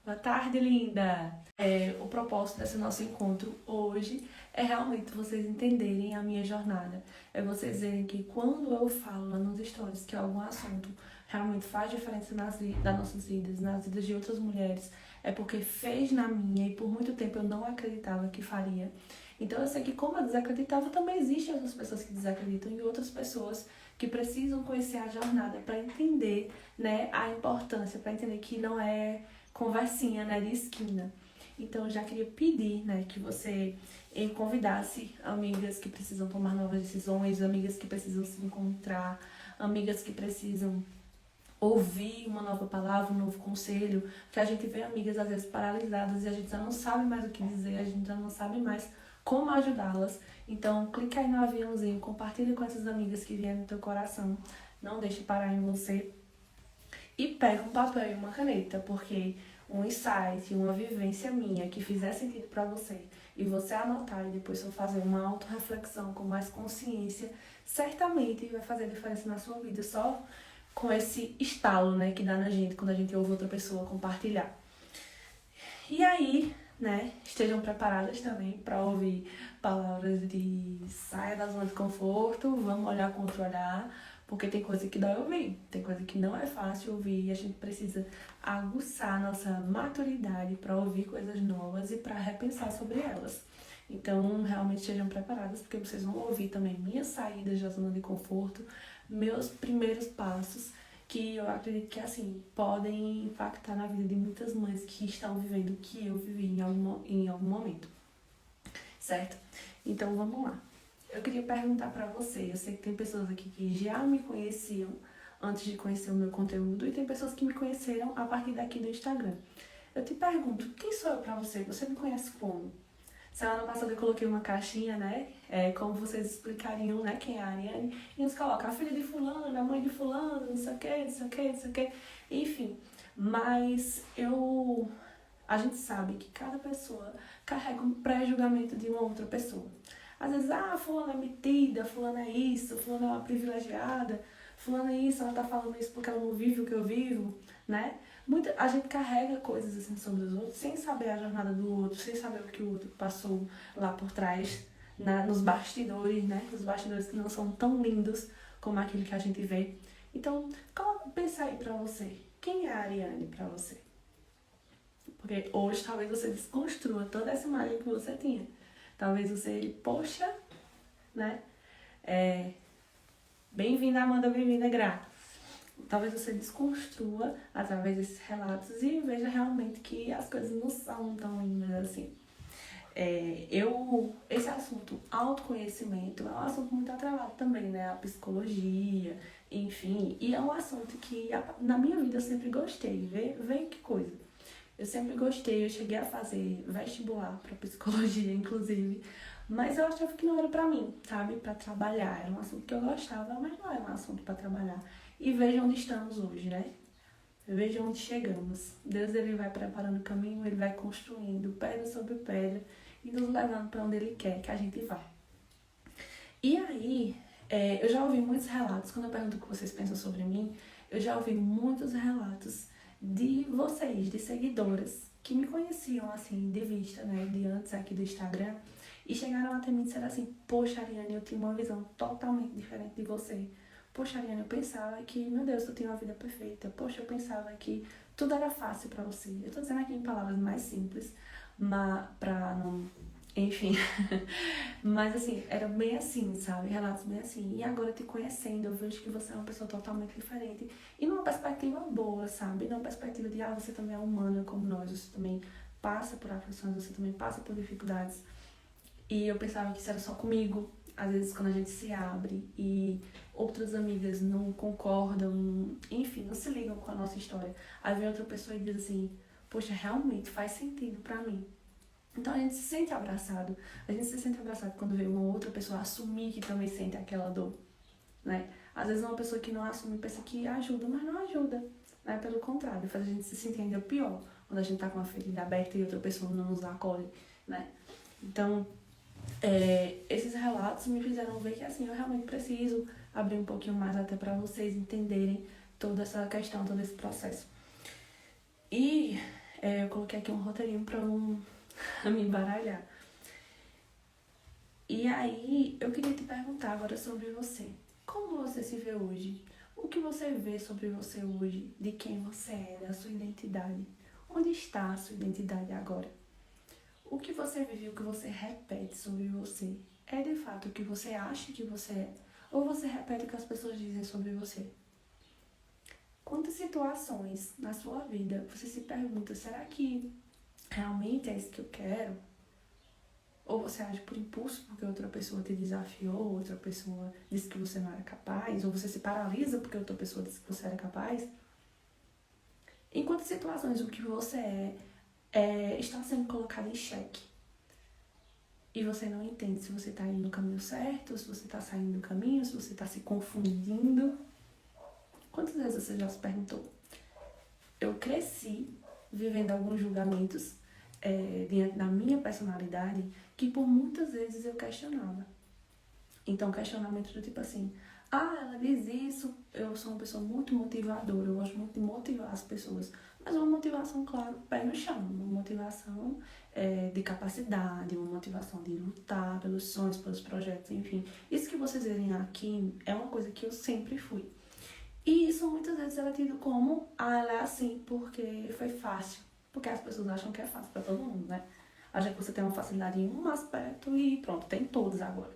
Boa tarde, linda! O propósito desse nosso encontro hoje é realmente vocês entenderem a minha jornada. É vocês verem que quando eu falo lá nos stories que algum assunto realmente faz diferença das nossas vidas, nas vidas de outras mulheres, é porque fez na minha e por muito tempo eu não acreditava que faria. Então eu sei que como eu desacreditava, também existem outras pessoas que desacreditam e outras pessoas que precisam conhecer a jornada para entender, né, a importância, para entender que não é conversinha, né, de esquina. Então eu já queria pedir, né, que você convidasse amigas que precisam tomar novas decisões, amigas que precisam se encontrar, amigas que precisam ouvir uma nova palavra, um novo conselho, que a gente vê amigas às vezes paralisadas e a gente já não sabe mais o que dizer, a gente já não sabe mais como ajudá-las. Então clica aí no aviãozinho, compartilha com essas amigas que vierem no teu coração, não deixe parar em você. E pega um papel e uma caneta, porque um insight, uma vivência minha que fizer sentido para você e você anotar e depois for fazer uma autorreflexão com mais consciência, certamente vai fazer diferença na sua vida, só com esse estalo, né, que dá na gente quando a gente ouve outra pessoa compartilhar. E aí, né, estejam preparadas também para ouvir palavras de saia da zona de conforto, vamos olhar com outro olhar, porque tem coisa que dói ouvir, tem coisa que não é fácil ouvir e a gente precisa aguçar nossa maturidade para ouvir coisas novas e para repensar sobre elas. Então, realmente estejam preparadas, porque vocês vão ouvir também minhas saídas da zona de conforto, meus primeiros passos, que eu acredito que, assim, podem impactar na vida de muitas mães que estão vivendo o que eu vivi em algum momento, certo? Então, vamos lá. Eu queria perguntar pra você, eu sei que tem pessoas aqui que já me conheciam antes de conhecer o meu conteúdo e tem pessoas que me conheceram a partir daqui do Instagram. Eu te pergunto, quem sou eu pra você? Você me conhece como? Semana passada eu coloquei uma caixinha, né? Como vocês explicariam, né? Quem é a Ariane. E nos coloca a filha de fulano, a mãe de fulano, não sei o que, não sei o que, não sei o que. Enfim, mas a gente sabe que cada pessoa carrega um pré-julgamento de uma outra pessoa. Às vezes, fulana é metida, fulana é isso, fulana é uma privilegiada, fulana é isso, ela tá falando isso porque ela não vive o que eu vivo, né? A gente carrega coisas assim sobre os outros sem saber a jornada do outro, sem saber o que o outro passou lá por trás, nos bastidores, né? Os bastidores que não são tão lindos como aquele que a gente vê. Então, pensa aí pra você, quem é a Ariane pra você? Porque hoje talvez você desconstrua toda essa imagem que você tinha. Talvez você, poxa, né? Bem-vinda, Amanda, bem-vinda, Gra. Talvez você desconstrua através desses relatos e veja realmente que as coisas não são tão lindas assim. Esse assunto, autoconhecimento, é um assunto muito atrelado também, né? A psicologia, enfim. E é um assunto que na minha vida eu sempre gostei. Vê que coisa. Eu sempre gostei, eu cheguei a fazer vestibular para psicologia, inclusive, mas eu achava que não era para mim, sabe? Para trabalhar. Era um assunto que eu gostava, mas não era um assunto para trabalhar. E veja onde estamos hoje, né? Veja onde chegamos. Deus, ele vai preparando o caminho, ele vai construindo pedra sobre pedra e nos levando para onde ele quer que a gente vá. E aí, eu já ouvi muitos relatos, quando eu pergunto o que vocês pensam sobre mim, eu já ouvi muitos relatos de vocês, de seguidoras, que me conheciam, assim, de vista, né, de antes aqui do Instagram, e chegaram até mim e disseram assim, poxa, Ariane, eu tinha uma visão totalmente diferente de você. Poxa, Ariane, eu pensava que, meu Deus, tu tinha uma vida perfeita. Poxa, eu pensava que tudo era fácil pra você. Eu tô dizendo aqui em palavras mais simples, mas pra não... Enfim, mas assim, era bem assim, sabe? Relatos bem assim. E agora te conhecendo, eu vejo que você é uma pessoa totalmente diferente. E numa perspectiva boa, sabe? Numa perspectiva de, você também é humana como nós, você também passa por aflições, você também passa por dificuldades. E eu pensava que isso era só comigo. Às vezes quando a gente se abre e outras amigas não concordam, enfim, não se ligam com a nossa história. Aí vem outra pessoa e diz assim, poxa, realmente faz sentido pra mim. Então a gente se sente abraçado. A gente se sente abraçado quando vê uma outra pessoa assumir que também sente aquela dor, né? Às vezes uma pessoa que não assume pensa que ajuda, mas não ajuda, né? Pelo contrário, faz a gente se sentir ainda pior quando a gente tá com uma ferida aberta e outra pessoa não nos acolhe, né? Então, esses relatos me fizeram ver que assim, eu realmente preciso abrir um pouquinho mais até para vocês entenderem toda essa questão, todo esse processo. E Eu coloquei aqui um roteirinho pra não me embaralhar. E aí, eu queria te perguntar agora sobre você. Como você se vê hoje? O que você vê sobre você hoje? De quem você é, da sua identidade? Onde está a sua identidade agora? O que você vive, o que você repete sobre você, é de fato o que você acha que você é? Ou você repete o que as pessoas dizem sobre você? Quantas situações na sua vida você se pergunta, será que realmente é isso que eu quero? Ou você age por impulso porque outra pessoa te desafiou, outra pessoa disse que você não era capaz, ou você se paralisa porque outra pessoa disse que você era capaz? Em quantas situações o que você está sendo colocado em xeque? E você não entende se você está indo no caminho certo, se você está saindo do caminho, se você está se confundindo. Quantas vezes você já se perguntou? Eu cresci vivendo alguns julgamentos diante da minha personalidade que por muitas vezes eu questionava. Então, questionamento do tipo assim, ela diz isso, eu sou uma pessoa muito motivadora, eu gosto muito de motivar as pessoas. Mas uma motivação, claro, pé no chão, uma motivação de capacidade, uma motivação de lutar pelos sonhos, pelos projetos, enfim. Isso que vocês verem aqui é uma coisa que eu sempre fui. E isso muitas vezes era tido como, ela é assim porque foi fácil. Porque as pessoas acham que é fácil pra todo mundo, né? Acham que você tem uma facilidade em um aspecto e pronto, tem todos agora.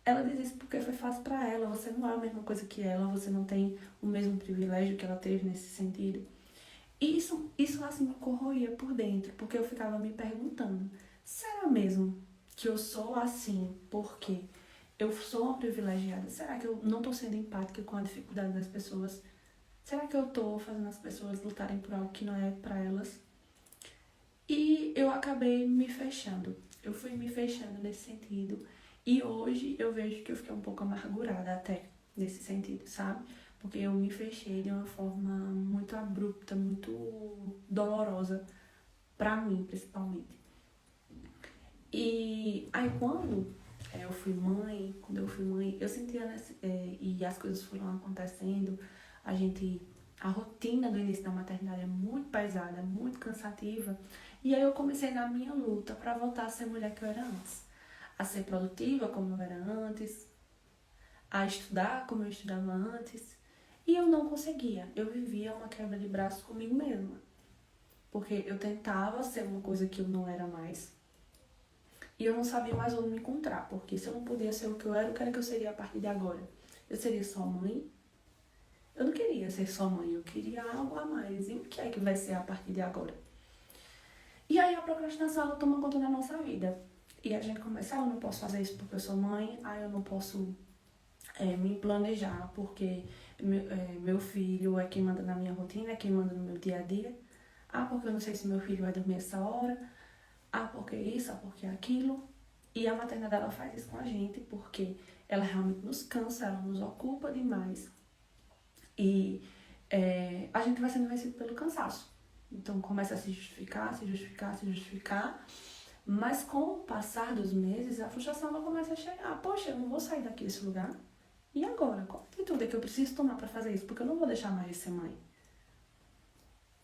Ela diz isso porque foi fácil pra ela, você não é a mesma coisa que ela, você não tem o mesmo privilégio que ela teve nesse sentido. E isso assim me corroía por dentro, porque eu ficava me perguntando, será mesmo que eu sou assim porque eu sou uma privilegiada? Será que eu não tô sendo empática com a dificuldade das pessoas? Será que eu tô fazendo as pessoas lutarem por algo que não é pra elas? E eu acabei me fechando. Eu fui me fechando nesse sentido. E hoje eu vejo que eu fiquei um pouco amargurada até nesse sentido, sabe? Porque eu me fechei de uma forma muito abrupta, muito dolorosa pra mim, principalmente. E aí quando eu fui mãe, eu sentia, e as coisas foram acontecendo, a rotina do início da maternidade é muito pesada, muito cansativa, e aí eu comecei na minha luta pra voltar a ser mulher que eu era antes, a ser produtiva como eu era antes, a estudar como eu estudava antes, e eu não conseguia, eu vivia uma quebra de braço comigo mesma, porque eu tentava ser uma coisa que eu não era mais, e eu não sabia mais onde me encontrar, porque se eu não podia ser o que eu era, o que era que eu seria a partir de agora? Eu seria só mãe? Eu não queria ser só mãe, eu queria algo a mais. E o que é que vai ser a partir de agora? E aí a procrastinação, ela toma conta da nossa vida. E a gente começa, eu não posso fazer isso porque eu sou mãe, eu não posso me planejar porque meu filho é quem manda na minha rotina, é quem manda no meu dia a dia. Porque eu não sei se meu filho vai dormir essa hora. Porque isso, porque aquilo. E a maternidade, ela faz isso com a gente porque ela realmente nos cansa, ela nos ocupa demais. E a gente vai sendo vencido pelo cansaço. Então começa a se justificar, se justificar, se justificar. Mas com o passar dos meses, a frustração ela começa a chegar. Poxa, eu não vou sair daqui desse lugar. E agora? Qual atitude é que eu preciso tomar para fazer isso? Porque eu não vou deixar mais de ser mãe.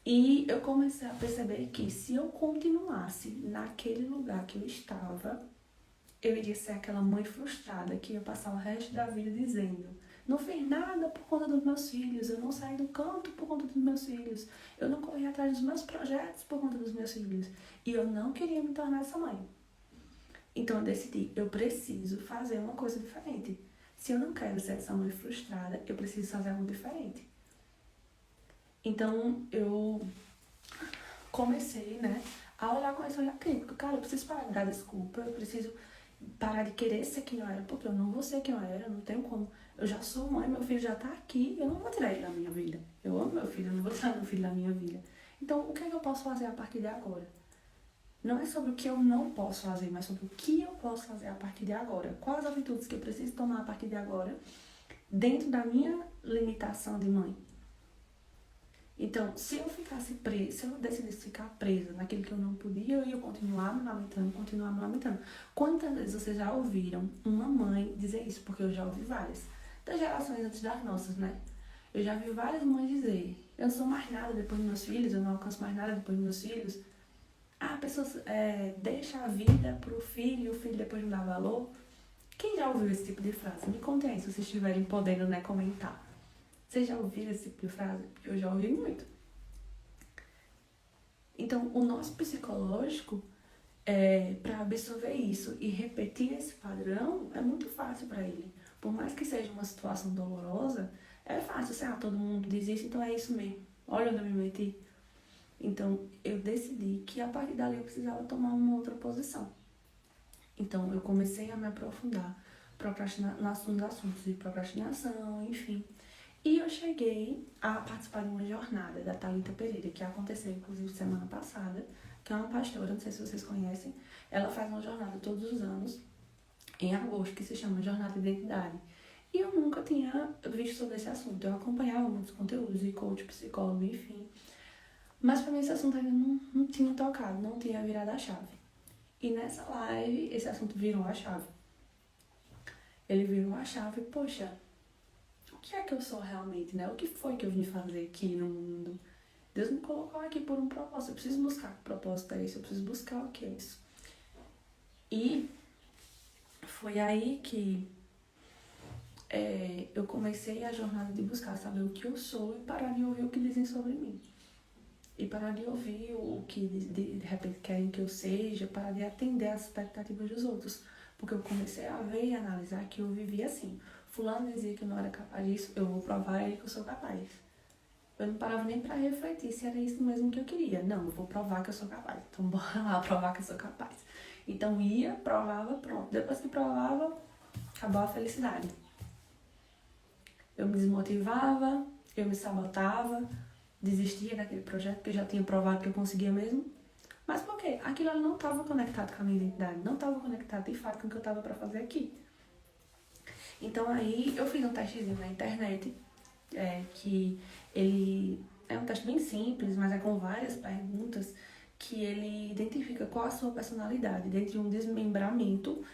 E eu comecei a perceber que se eu continuasse naquele lugar que eu estava, eu iria ser aquela mãe frustrada que ia passar o resto da vida dizendo: não fiz nada por conta dos meus filhos, eu não saí do canto por conta dos meus filhos, eu não corri atrás dos meus projetos por conta dos meus filhos. E eu não queria me tornar essa mãe. Então eu decidi, eu preciso fazer uma coisa diferente. Se eu não quero ser essa mãe frustrada, eu preciso fazer algo diferente. Então eu comecei, a olhar com esse olhar crítico. Cara, eu preciso parar de dar desculpa, eu preciso parar de querer ser quem eu era, porque eu não vou ser quem eu era, eu não tenho como. Eu já sou mãe, meu filho já tá aqui, eu não vou tirar ele da minha vida. Eu amo meu filho, eu não vou tirar meu filho da minha vida. Então, o que é que eu posso fazer a partir de agora? Não é sobre o que eu não posso fazer, mas sobre o que eu posso fazer a partir de agora. Quais as atitudes que eu preciso tomar a partir de agora, dentro da minha limitação de mãe. Então, se eu ficasse presa, se eu decidisse ficar presa naquilo que eu não podia, eu ia continuar me lamentando, continuar me lamentando. Quantas vezes vocês já ouviram uma mãe dizer isso? Porque eu já ouvi várias. Das gerações antes das nossas, né? Eu já vi várias mães dizer eu não sou mais nada depois dos meus filhos, eu não alcanço mais nada depois dos meus filhos. A pessoa deixa a vida pro filho e o filho depois não dá valor. Quem já ouviu esse tipo de frase? Me contem aí, se vocês estiverem podendo, né, comentar. Vocês já ouviram esse tipo de frase? Eu já ouvi muito. Então, o nosso psicológico, para absorver isso e repetir esse padrão, é muito fácil para ele. Por mais que seja uma situação dolorosa, é fácil. Todo mundo diz isso, então é isso mesmo. Olha onde eu me meti. Então, eu decidi que a partir dali eu precisava tomar uma outra posição. Então, eu comecei a me aprofundar nos assuntos de procrastinação, enfim. E eu cheguei a participar de uma jornada da Thalita Pereira, que aconteceu, inclusive, semana passada, que é uma pastora, não sei se vocês conhecem. Ela faz uma jornada todos os anos, em agosto, que se chama Jornada de Identidade. E eu nunca tinha visto sobre esse assunto. Eu acompanhava muitos conteúdos de coach, psicólogo, enfim. Mas pra mim esse assunto ainda não tinha tocado, não tinha virado a chave. E nessa live, esse assunto virou a chave. Ele virou a chave, poxa, o que é que eu sou realmente, né? O que foi que eu vim fazer aqui no mundo? Deus me colocou aqui por um propósito. Eu preciso buscar que propósito é esse, eu preciso buscar o que é isso. E foi aí que eu comecei a jornada de buscar saber o que eu sou e parar de ouvir o que dizem sobre mim. E parar de ouvir o que de repente querem que eu seja, parar de atender às expectativas dos outros. Porque eu comecei a ver e analisar que eu vivia assim. Fulano dizia que eu não era capaz disso, eu vou provar a ele que eu sou capaz. Eu não parava nem pra refletir se era isso mesmo que eu queria. Não, eu vou provar que eu sou capaz. Então bora lá provar que eu sou capaz. Então ia, provava, pronto. Depois que provava, acabou a felicidade. Eu me desmotivava, eu me sabotava, desistia daquele projeto porque eu já tinha provado que eu conseguia mesmo. Mas por quê? Aquilo ali não estava conectado com a minha identidade, não estava conectado de fato com o que eu estava para fazer aqui. Então aí eu fiz um testezinho na internet, que ele é um teste bem simples, mas é com várias perguntas, que ele identifica qual a sua personalidade dentro de um desmembramento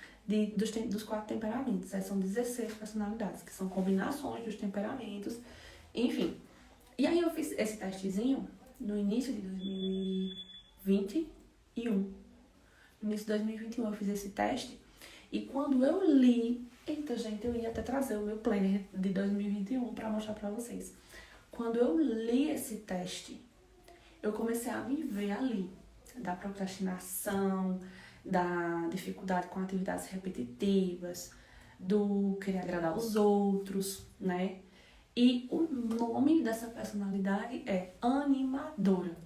dos 4 temperamentos. São 16 personalidades, que são combinações dos temperamentos, enfim. E aí eu fiz esse testezinho no início de 2021. No início de 2021 eu fiz esse teste, e quando eu li, eita gente, eu ia até trazer o meu planner de 2021 para mostrar para vocês. Quando eu li esse teste, eu comecei a me ver ali, da procrastinação, da dificuldade com atividades repetitivas, do querer agradar os outros, né? E o nome dessa personalidade é animadora.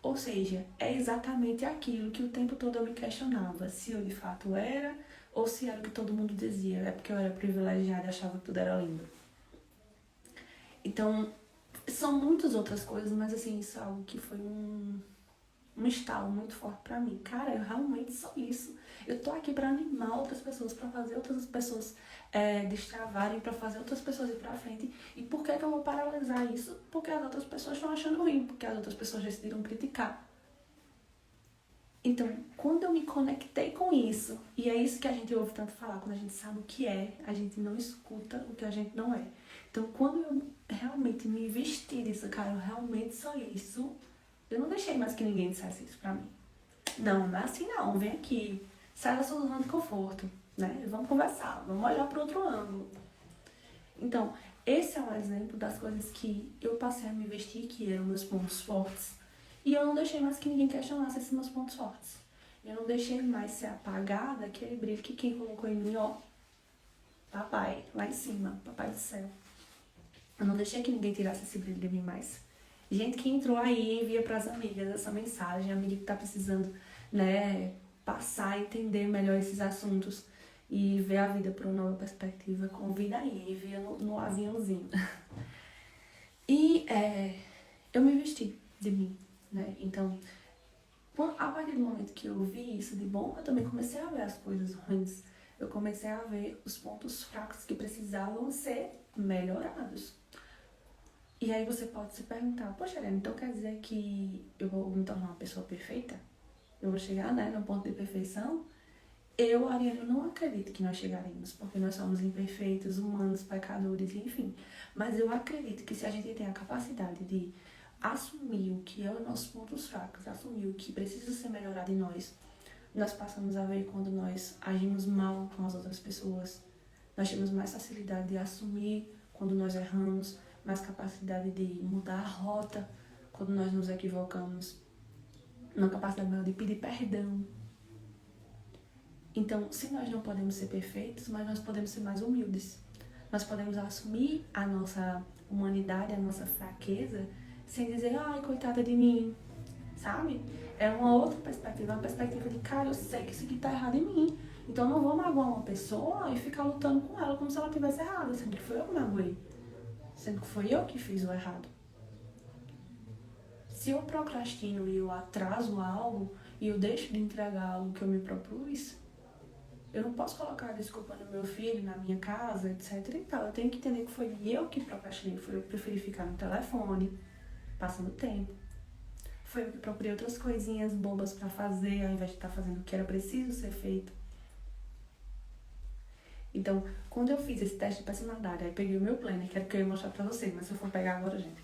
Ou seja, é exatamente aquilo que o tempo todo eu me questionava, se eu de fato era, ou se era o que todo mundo dizia, é porque eu era privilegiada e achava que tudo era lindo. Então, são muitas outras coisas, mas assim, isso é algo que foi um estalo muito forte pra mim. Cara, eu realmente sou isso. Eu tô aqui pra animar outras pessoas, pra fazer outras pessoas destravarem, pra fazer outras pessoas ir pra frente. E por que eu vou paralisar isso? Porque as outras pessoas estão achando ruim, porque as outras pessoas decidiram criticar. Então, quando eu me conectei com isso, e é isso que a gente ouve tanto falar, quando a gente sabe o que é, a gente não escuta o que a gente não é. Então, quando eu realmente me vesti disso, cara, eu realmente sou isso, eu não deixei mais que ninguém dissesse isso pra mim. Não, não é assim não, vem aqui, sai da sua zona de conforto, né? Vamos conversar, vamos olhar para outro ângulo. Então, esse é um exemplo das coisas que eu passei a me vestir, que eram meus pontos fortes. E eu não deixei mais que ninguém questionasse esses meus pontos fortes. Eu não deixei mais ser apagada aquele brilho que quem colocou em mim, ó, papai, lá em cima, papai do céu. Eu não deixei que ninguém tirasse esse brilho de mim mais. Gente que entrou aí e envia pras amigas essa mensagem, amiga que tá precisando, né, passar, entender melhor esses assuntos e ver a vida por uma nova perspectiva, convida aí, envia no aviãozinho. E eu me vesti de mim, né? Então, a partir do momento que eu vi isso de bom, eu também comecei a ver as coisas ruins. Eu comecei a ver os pontos fracos que precisavam ser melhorados. E aí você pode se perguntar, poxa, Helena, então quer dizer que eu vou me tornar uma pessoa perfeita? Eu vou chegar, né, no ponto de perfeição? Eu, Ariana, não acredito que nós chegaremos, porque nós somos imperfeitos, humanos, pecadores, enfim. Mas eu acredito que se a gente tem a capacidade de assumir o que é os nossos pontos fracos, assumir o que precisa ser melhorado em nós passamos a ver quando nós agimos mal com as outras pessoas. Nós temos mais facilidade de assumir quando nós erramos, mais capacidade de mudar a rota quando nós nos equivocamos, uma capacidade maior de pedir perdão. Então, se nós não podemos ser perfeitos, mas nós podemos ser mais humildes. Nós podemos assumir a nossa humanidade, a nossa fraqueza, sem dizer, ai, coitada de mim, sabe? É uma outra perspectiva, uma perspectiva de, cara, eu sei que isso aqui tá errado em mim, então eu não vou magoar uma pessoa e ficar lutando com ela como se ela tivesse errada, sendo que foi eu que magoei, sendo que foi eu que fiz o errado. Se eu procrastino e eu atraso algo e eu deixo de entregar algo que eu me propus, eu não posso colocar a desculpa no meu filho, na minha casa, etc e tal. Eu tenho que entender que foi eu que procrastinei, foi eu que preferi ficar no telefone, passando tempo. Foi eu que procurei outras coisinhas bobas pra fazer, ao invés de estar fazendo o que era preciso ser feito. Então, quando eu fiz esse teste de personalidade, aí peguei o meu planner, que era o que eu ia mostrar pra vocês, mas se eu for pegar agora, gente.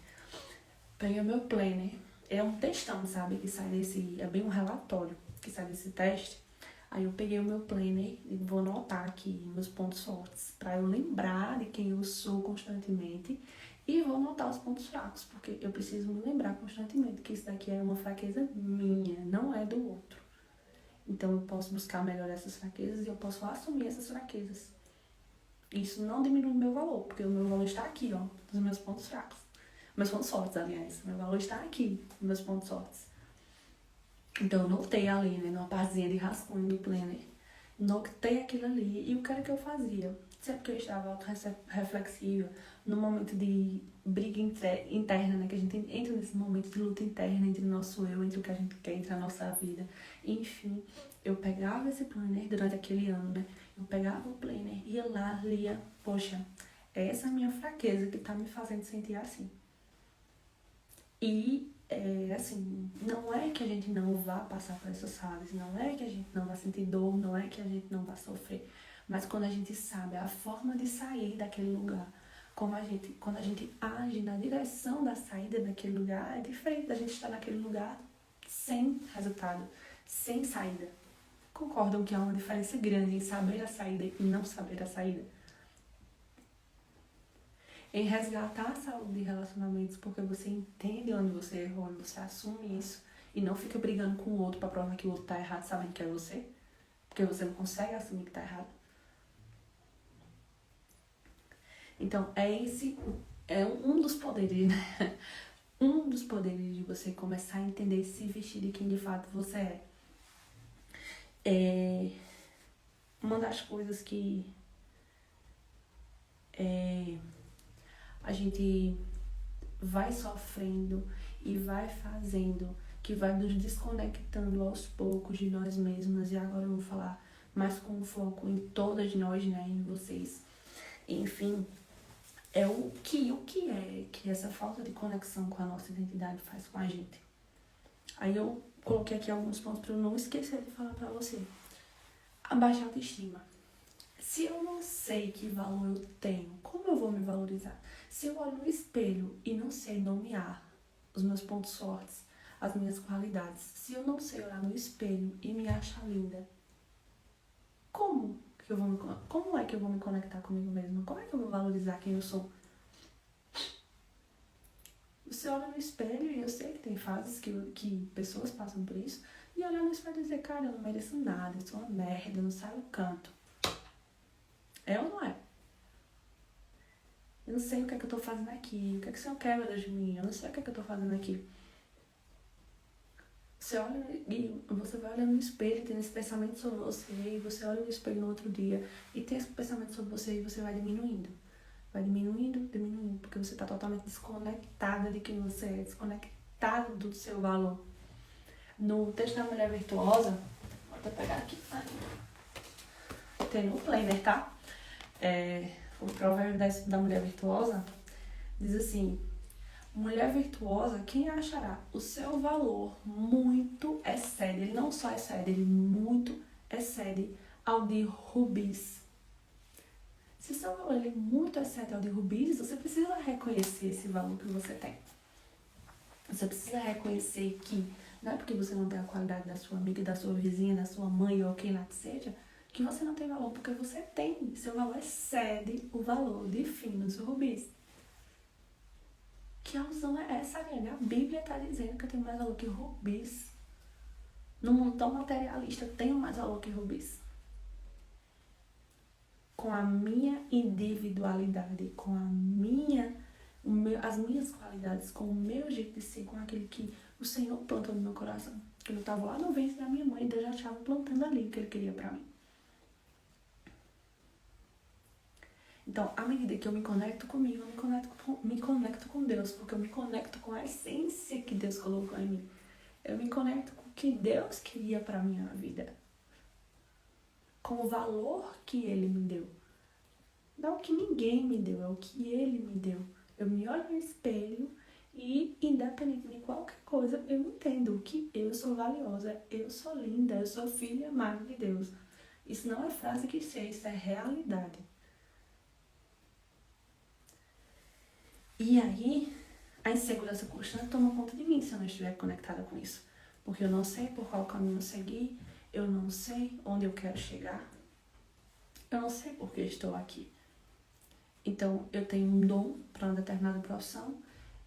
Peguei o meu planner, é um textão, sabe, que sai desse, é bem um relatório que sai desse teste. Aí eu peguei o meu planner e vou anotar aqui meus pontos fortes, pra eu lembrar de quem eu sou constantemente. E vou anotar os pontos fracos, porque eu preciso me lembrar constantemente que isso daqui é uma fraqueza minha, não é do outro. Então eu posso buscar melhorar essas fraquezas e eu posso assumir essas fraquezas. Isso não diminui o meu valor, porque o meu valor está aqui, ó, dos meus pontos fracos. Meus pontos fortes, aliás. Meu valor está aqui, nos meus pontos fortes. Então eu notei ali, né, numa partezinha de rascunho do planner. Notei aquilo ali e o que era que eu fazia? Sempre que eu estava autorreflexiva, no momento de briga interna, né, que a gente entra nesse momento de luta interna entre o nosso eu, entre o que a gente quer, entre a nossa vida. Enfim, eu pegava esse planner durante aquele ano, né? Eu pegava o planner, ia lá, lia, poxa, essa é a minha fraqueza que tá me fazendo sentir assim. E, assim, não é que a gente não vá passar por essas fases, não é que a gente não vá sentir dor, não é que a gente não vá sofrer, mas quando a gente sabe a forma de sair daquele lugar, quando a gente age na direção da saída daquele lugar, é diferente da gente estar naquele lugar sem resultado, sem saída. Concordam que há uma diferença grande em saber a saída e não saber a saída? Em resgatar a saúde de relacionamentos, porque você entende onde você errou, onde você assume isso e não fica brigando com o outro pra provar que o outro tá errado, sabendo que é você, porque você não consegue assumir que tá errado. Então, é um dos poderes, né? Um dos poderes de você começar a entender e se vestir de quem de fato você é. Uma das coisas que a gente vai sofrendo e vai fazendo, que vai nos desconectando aos poucos de nós mesmas, e agora eu vou falar mais com foco em todas nós, né, em vocês. Enfim, é o que é que essa falta de conexão com a nossa identidade faz com a gente. Aí eu coloquei aqui alguns pontos para eu não esquecer de falar para você. A baixa autoestima. Se eu não sei que valor eu tenho, como eu vou me valorizar? Se eu olho no espelho e não sei nomear os meus pontos fortes, as minhas qualidades, se eu não sei olhar no espelho e me achar linda, como é que eu vou me conectar comigo mesma? Como é que eu vou valorizar quem eu sou? Você olha no espelho, e eu sei que tem fases que pessoas passam por isso, e olhar no espelho e dizer, cara, eu não mereço nada, eu sou uma merda, eu não saio do canto. É ou não é? Eu não sei o que é que eu tô fazendo aqui, o que é que o Senhor quer de mim, eu não sei o que é que eu tô fazendo aqui. Você olha e você vai olhando no espelho e tem esse pensamento sobre você, e você olha no espelho no outro dia e tem esse pensamento sobre você e você vai diminuindo. Vai diminuindo, porque você tá totalmente desconectada de quem você é, desconectada do seu valor. No texto da Mulher Virtuosa, vou até pegar aqui, tem no planner, tá? O provérbio da Mulher Virtuosa diz assim: mulher virtuosa, quem achará? O seu valor muito excede, ele não só excede, ele muito excede ao de rubis. Se o seu valor ele muito excede ao de rubis, você precisa reconhecer esse valor que você tem. Você precisa reconhecer que não é porque você não tem a qualidade da sua amiga, da sua vizinha, da sua mãe ou quem lá que seja, que você não tem valor, porque você tem. Seu valor excede o valor de finos rubis. Que alusão é essa, Ariane? A Bíblia está dizendo que eu tenho mais valor que rubis. No mundo tão materialista, eu tenho mais valor que rubis. Com a minha individualidade, com as minhas qualidades, com o meu jeito de ser, com aquele que o Senhor plantou no meu coração. Quando eu estava lá no ventre da minha mãe, Deus já estava plantando ali o que Ele queria para mim. Então, à medida que eu me conecto comigo, eu me conecto com Deus, porque eu me conecto com a essência que Deus colocou em mim. Eu me conecto com o que Deus queria para a minha vida. Com o valor que Ele me deu. Não o que ninguém me deu, é o que Ele me deu. Eu me olho no espelho e, independente de qualquer coisa, eu entendo que eu sou valiosa, eu sou linda, eu sou filha amada de Deus. Isso não é frase que sei, isso é realidade. E aí, a insegurança constante toma conta de mim se eu não estiver conectada com isso. Porque eu não sei por qual caminho seguir, eu não sei onde eu quero chegar, eu não sei por que estou aqui. Então, eu tenho um dom para uma determinada profissão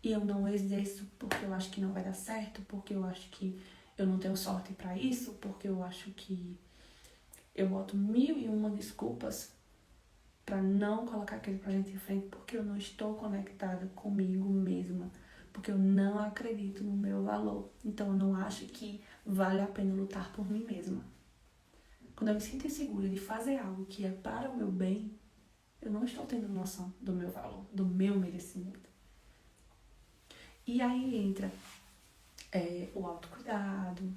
e eu não exerço porque eu acho que não vai dar certo, porque eu acho que eu não tenho sorte para isso, porque eu acho que eu boto 1001 desculpas para não colocar aquele projeto em frente, porque eu não estou conectada comigo mesma, porque eu não acredito no meu valor. Então, eu não acho que vale a pena lutar por mim mesma. Quando eu me sinto insegura de fazer algo que é para o meu bem, eu não estou tendo noção do meu valor, do meu merecimento. E aí entra o autocuidado.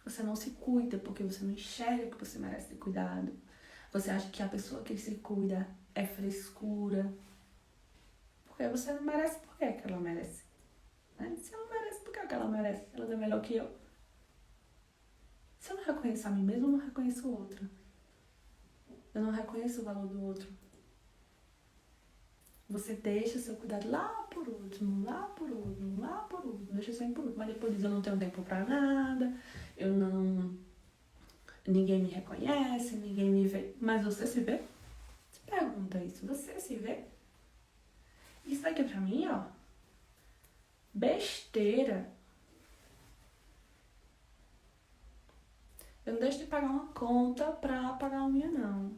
Você não se cuida porque você não enxerga que você merece ser cuidado. Você acha que a pessoa que se cuida é frescura. Porque você não merece, por que ela merece? Né? Se ela merece, por que ela merece? Ela é melhor que eu. Se eu não reconheço a mim mesma, eu não reconheço o outro. Eu não reconheço o valor do outro. Você deixa seu cuidado lá por último, lá por último, lá por último. Deixa sempre por último. Mas depois diz, eu não tenho tempo pra nada, ninguém me reconhece, ninguém me vê. Mas você se vê? Se pergunta isso, você se vê? Isso daqui pra mim, ó, besteira. Eu não deixo de pagar uma conta pra pagar a unha, não.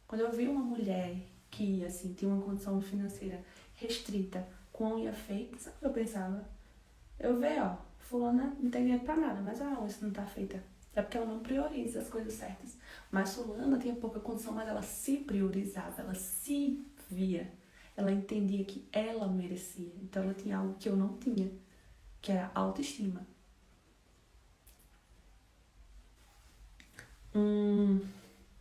Quando eu vi uma mulher que, assim, tinha uma condição financeira restrita, com unha feita, sabe o que eu pensava? Eu vejo, ó, fulana não tem dinheiro pra nada, mas a unha não tá feita. É porque ela não prioriza as coisas certas. Mas fulana tinha pouca condição, mas ela se priorizava, ela se via. Ela entendia que ela merecia. Então ela tinha algo que eu não tinha, que era autoestima.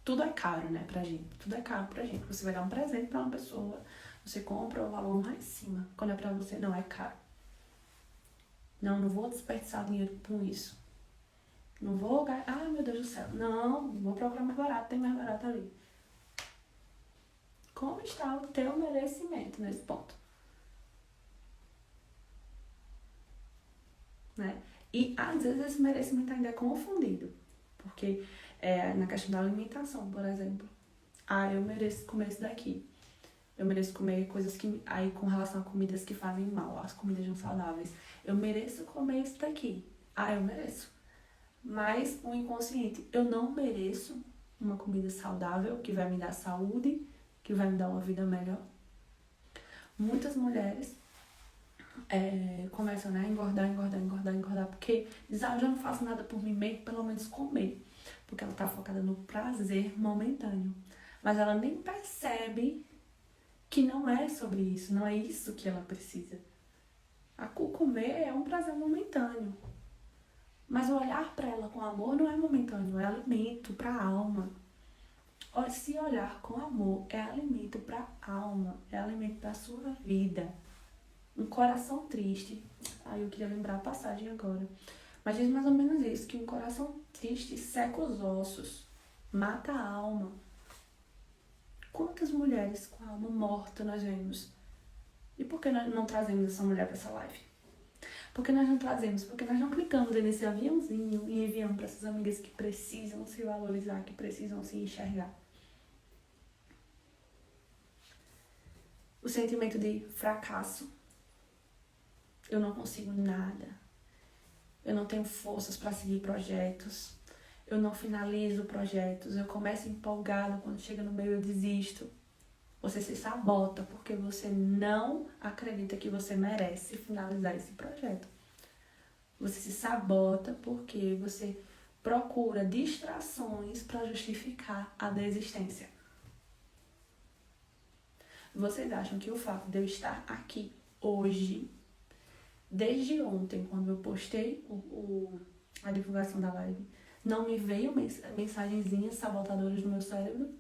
Tudo é caro, né, pra gente. Tudo é caro pra gente. Você vai dar um presente pra uma pessoa, você compra o valor lá em cima. Quando é pra você, não, é caro. Não vou desperdiçar dinheiro com isso. Não vou... Ah, meu Deus do céu. Não, vou procurar mais barato, tem mais barato ali. Como está o teu merecimento nesse ponto? Né? E às vezes esse merecimento ainda é confundido. Porque na questão da alimentação, por exemplo. Ah, eu mereço comer isso daqui. Eu mereço comer coisas que... Aí com relação a comidas que fazem mal, as comidas não saudáveis. Eu mereço comer isso daqui. Ah, eu mereço. Mas o inconsciente, eu não mereço uma comida saudável que vai me dar saúde, que vai me dar uma vida melhor. Muitas mulheres começam, né, a engordar, porque dizem, eu já não faço nada por mim mesmo, pelo menos comer. Porque ela tá focada no prazer momentâneo. Mas ela nem percebe que não é sobre isso, não é isso que ela precisa. O comer é um prazer momentâneo. Mas o olhar para ela com amor não é momentâneo, é alimento para a alma. Se olhar com amor é alimento para a alma, é alimento para a sua vida. Um coração triste, eu queria lembrar a passagem agora, mas diz mais ou menos isso, que um coração triste seca os ossos, mata a alma. Quantas mulheres com a alma morta nós vemos? E por que nós não trazemos essa mulher para essa live? Por que nós não trazemos? Porque nós não clicamos nesse aviãozinho e enviamos para essas amigas que precisam se valorizar, que precisam se enxergar. O sentimento de fracasso. Eu não consigo nada. Eu não tenho forças para seguir projetos. Eu não finalizo projetos. Eu começo empolgado, quando chega no meio eu desisto. Você se sabota porque você não acredita que você merece finalizar esse projeto. Você se sabota porque você procura distrações para justificar a desistência. Vocês acham que o fato de eu estar aqui hoje, desde ontem, quando eu postei a divulgação da live, não me veio mensagenzinhas sabotadoras no meu cérebro?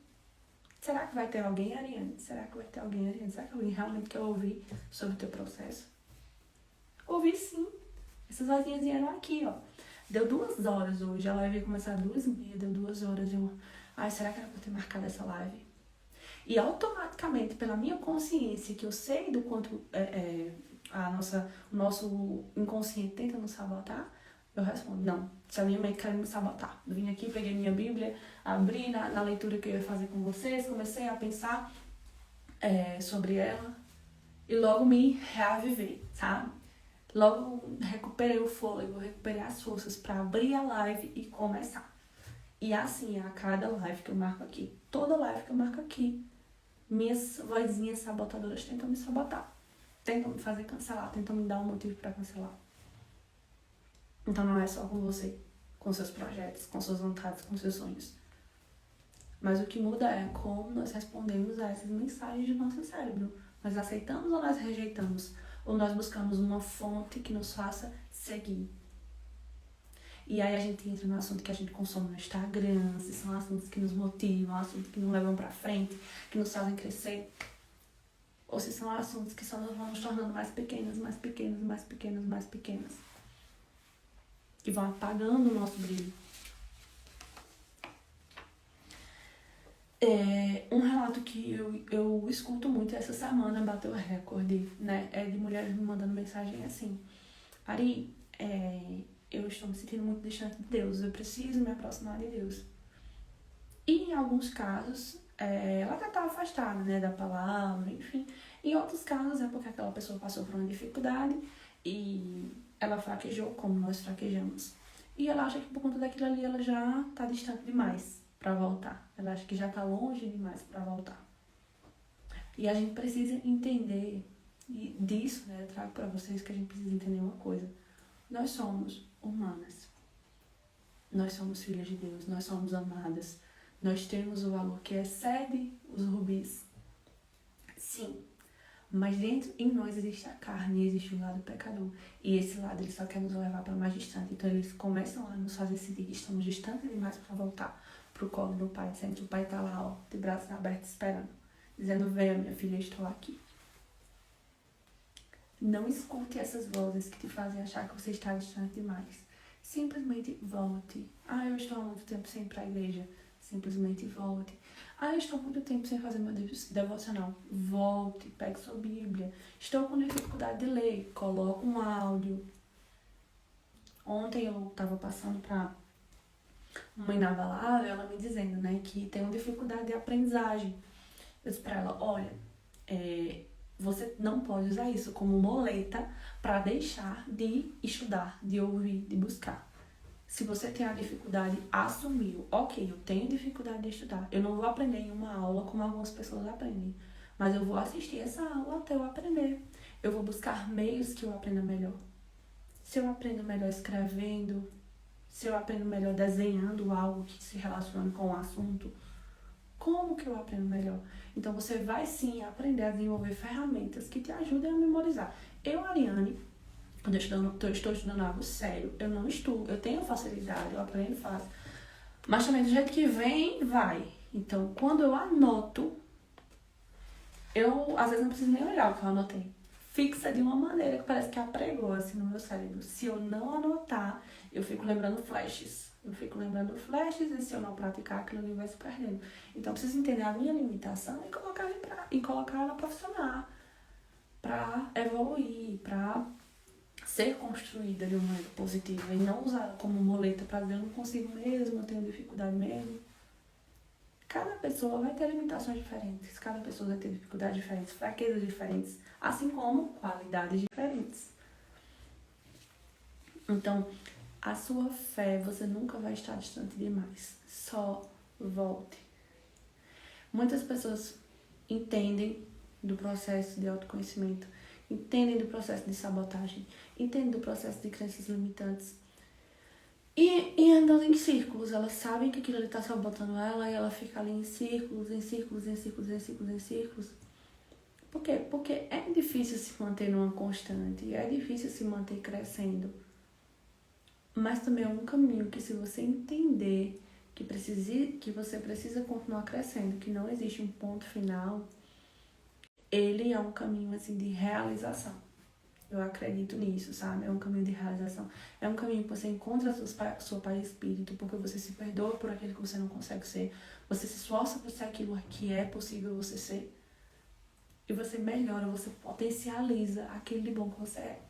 Será que vai ter alguém, Ariane? Será que vai ter alguém, Ariane? Será que alguém realmente quer ouvir sobre o teu processo? Ouvi sim. Essas vozinhas vieram aqui, ó. Deu 2 horas hoje. A live ia começar às 2h30. Deu 2 horas. Ai, será que era pra ter marcado essa live? E automaticamente, pela minha consciência, que eu sei do quanto o nosso inconsciente tenta nos sabotar, eu respondo, não. Se a minha mente quer me sabotar. Eu vim aqui, peguei minha Bíblia, abri na leitura que eu ia fazer com vocês, comecei a pensar sobre ela e logo me reavivei, sabe? Logo recuperei o fôlego, recuperei as forças para abrir a live e começar. E assim é a cada live que eu marco aqui. Toda live que eu marco aqui, minhas vozinhas sabotadoras tentam me sabotar. Tentam me fazer cancelar, tentam me dar um motivo para cancelar. Então não é só com você, com seus projetos, com suas vontades, com seus sonhos. Mas o que muda é como nós respondemos a essas mensagens do nosso cérebro. Nós aceitamos ou nós rejeitamos? Ou nós buscamos uma fonte que nos faça seguir? E aí a gente entra no assunto que a gente consome no Instagram, se são assuntos que nos motivam, assuntos que nos levam pra frente, que nos fazem crescer. Ou se são assuntos que só nos vão nos tornando mais pequenas, mais pequenas, mais pequenas, mais pequenas. Que vão apagando o nosso brilho. Um relato que eu escuto muito essa semana, bateu recorde, né? É de mulheres me mandando mensagem assim: Ari, eu estou me sentindo muito distante de Deus, eu preciso me aproximar de Deus. E em alguns casos, ela até está afastada, né, da palavra, enfim. Em outros casos é porque aquela pessoa passou por uma dificuldade e ela fraquejou como nós fraquejamos. E ela acha que por conta daquilo ali ela já está distante demais para voltar. Ela acha que já está longe demais para voltar. E a gente precisa entender disso, né? Eu trago para vocês que a gente precisa entender uma coisa. Nós somos humanas. Nós somos filhas de Deus. Nós somos amadas. Nós temos o valor que excede os rubis. Sim. Mas dentro em nós existe a carne, existe o lado pecador. E esse lado ele só quer nos levar para mais distante. Então eles começam a nos fazer sentir que estamos distantes demais para voltar pro colo do pai. Sendo que o pai tá lá, ó, de braços abertos esperando. Dizendo, venha minha filha, estou aqui. Não escute essas vozes que te fazem achar que você está distante demais. Simplesmente volte. Ah, eu estou há muito tempo sem ir para a igreja. Simplesmente volte. Ah, eu estou há muito tempo sem fazer meu devocional. Volte, pegue sua Bíblia. Estou com dificuldade de ler. Coloque um áudio. Ontem eu estava passando para uma inabalável, ela me dizendo, né, que tem uma dificuldade de aprendizagem. Eu disse para ela, olha, você não pode usar isso como muleta para deixar de estudar, de ouvir, de buscar. Se você tem a dificuldade, assumiu. Ok, eu tenho dificuldade de estudar. Eu não vou aprender em uma aula como algumas pessoas aprendem. Mas eu vou assistir essa aula até eu aprender. Eu vou buscar meios que eu aprenda melhor. Se eu aprendo melhor escrevendo, se eu aprendo melhor desenhando algo que se relacione com o assunto, como que eu aprendo melhor? Então você vai sim aprender a desenvolver ferramentas que te ajudem a memorizar. Eu, Ariane, quando eu estou estudando algo sério, eu não estudo, eu tenho facilidade, eu aprendo fácil. Mas também do jeito que vem, vai. Então, quando eu anoto, eu às vezes não preciso nem olhar o que eu anotei. Fixa de uma maneira que parece que apregou assim no meu cérebro. Se eu não anotar, eu fico lembrando flashes. E se eu não praticar, aquilo ali vai se perdendo. Então, eu preciso entender a minha limitação e colocar ela para funcionar. para evoluir, para ser construída de uma maneira positiva e não usar como muleta para dizer eu não consigo mesmo, eu tenho dificuldade mesmo. Cada pessoa vai ter limitações diferentes, cada pessoa vai ter dificuldades diferentes, fraquezas diferentes, assim como qualidades diferentes. Então, a sua fé, você nunca vai estar distante demais. Só volte. Muitas pessoas entendem do processo de autoconhecimento, entendem do processo de sabotagem, entendem do processo de crenças limitantes e andam em círculos. Elas sabem que aquilo ali está sabotando ela e ela fica ali em círculos. Por quê? Porque é difícil se manter numa constante, é difícil se manter crescendo. Mas também é um caminho que, se você entender que você precisa continuar crescendo, que não existe um ponto final, ele é um caminho assim de realização. Eu acredito nisso, sabe? É um caminho de realização. É um caminho que você encontra sua paz de espírito, porque você se perdoa por aquilo que você não consegue ser. Você se esforça para ser aquilo que é possível você ser. E você melhora, você potencializa aquilo de bom que você é.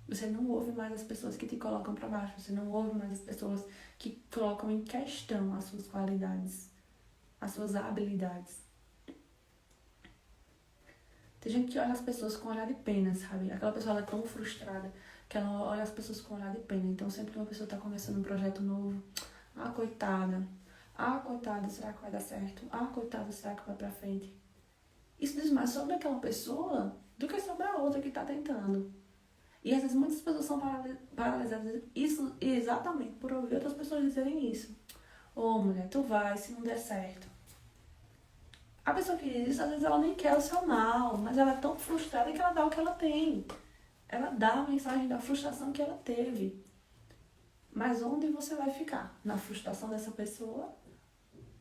Você não ouve mais as pessoas que te colocam para baixo. Você não ouve mais as pessoas que colocam em questão as suas qualidades, as suas habilidades. Tem gente que olha as pessoas com olhar de pena, sabe? Aquela pessoa ela é tão frustrada que ela olha as pessoas com olhar de pena. Então, sempre que uma pessoa está começando um projeto novo, coitada. Coitada, será que vai dar certo? Coitada, será que vai pra frente? Isso diz mais sobre aquela pessoa do que sobre a outra que está tentando. E às vezes muitas pessoas são paralisadas isso exatamente por ouvir outras pessoas dizerem isso. Mulher, tu vai se não der certo. A pessoa que diz isso, às vezes ela nem quer o seu mal, mas ela é tão frustrada que ela dá o que ela tem. Ela dá a mensagem da frustração que ela teve. Mas onde você vai ficar? Na frustração dessa pessoa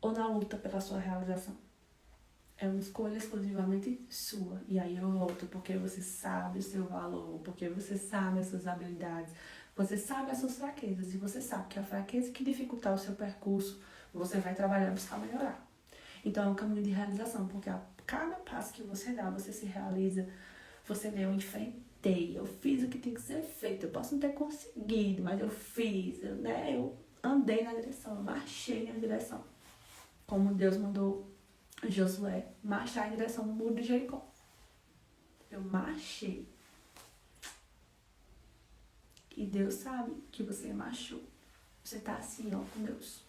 ou na luta pela sua realização? É uma escolha exclusivamente sua. E aí eu volto, porque você sabe o seu valor, porque você sabe as suas habilidades, você sabe as suas fraquezas, e você sabe que a fraqueza que dificultar o seu percurso, você vai trabalhar para buscar melhorar. Então é um caminho de realização, porque a cada passo que você dá, você se realiza, você vê, eu enfrentei, eu fiz o que tem que ser feito, eu posso não ter conseguido, mas eu fiz, eu andei na direção, eu marchei na direção, como Deus mandou Josué marchar em direção ao muro de Jericó. Eu marchei. E Deus sabe que você marchou. Você tá assim, ó, com Deus.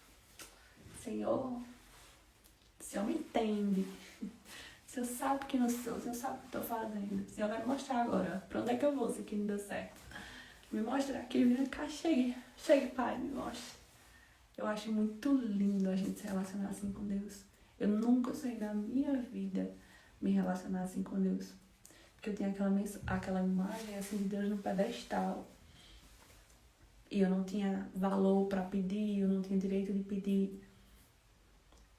Senhor, o Senhor me entende. O Senhor sabe quem eu sou, o Senhor sabe o que eu tô fazendo. O Senhor vai me mostrar agora pra onde é que eu vou se aqui não deu certo. Me mostra aqui, vem cá, chegue, Pai, me mostre. Eu acho muito lindo a gente se relacionar assim com Deus. Eu nunca sonhei na minha vida me relacionar assim com Deus. Porque eu tinha aquela imagem assim de Deus no pedestal. E eu não tinha valor para pedir, eu não tinha direito de pedir.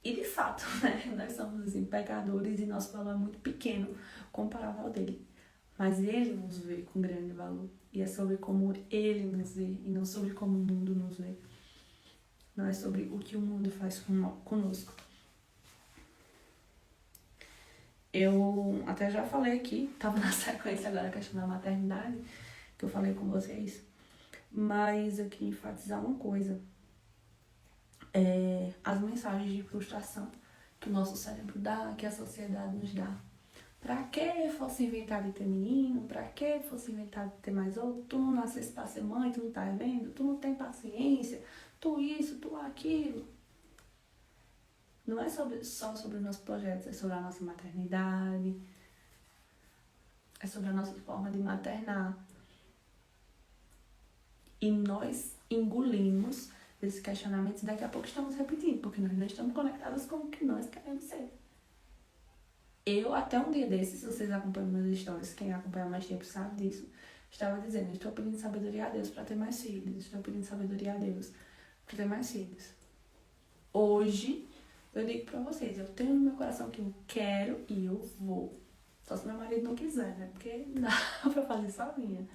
E de fato, né? Nós somos assim, pecadores e nosso valor é muito pequeno comparado ao dele. Mas ele nos vê com grande valor. E é sobre como ele nos vê e não sobre como o mundo nos vê. Não é sobre o que o mundo faz conosco. Eu até já falei aqui, estava na sequência agora a questão da maternidade, que eu falei com vocês, mas eu queria enfatizar uma coisa. As mensagens de frustração que o nosso cérebro dá, que a sociedade nos dá. Pra que fosse inventar de ter menino? Pra que fosse inventar de ter mais outro? Tu não nascesse pra ser mãe, tu não tá vendo? Tu não tem paciência? Tu isso, tu aquilo. Não é só sobre os nossos projetos, é sobre a nossa maternidade, é sobre a nossa forma de maternar. E nós engolimos esses questionamentos e daqui a pouco estamos repetindo, porque nós não estamos conectados com o que nós queremos ser. Eu, até um dia desses, se vocês acompanham meus stories, quem acompanha mais tempo sabe disso, estava dizendo, estou pedindo sabedoria a Deus para ter mais filhos, estou pedindo sabedoria a Deus para ter mais filhos. Hoje, eu digo pra vocês, eu tenho no meu coração que eu quero e eu vou. Só se meu marido não quiser, né? Porque não dá pra fazer sozinha.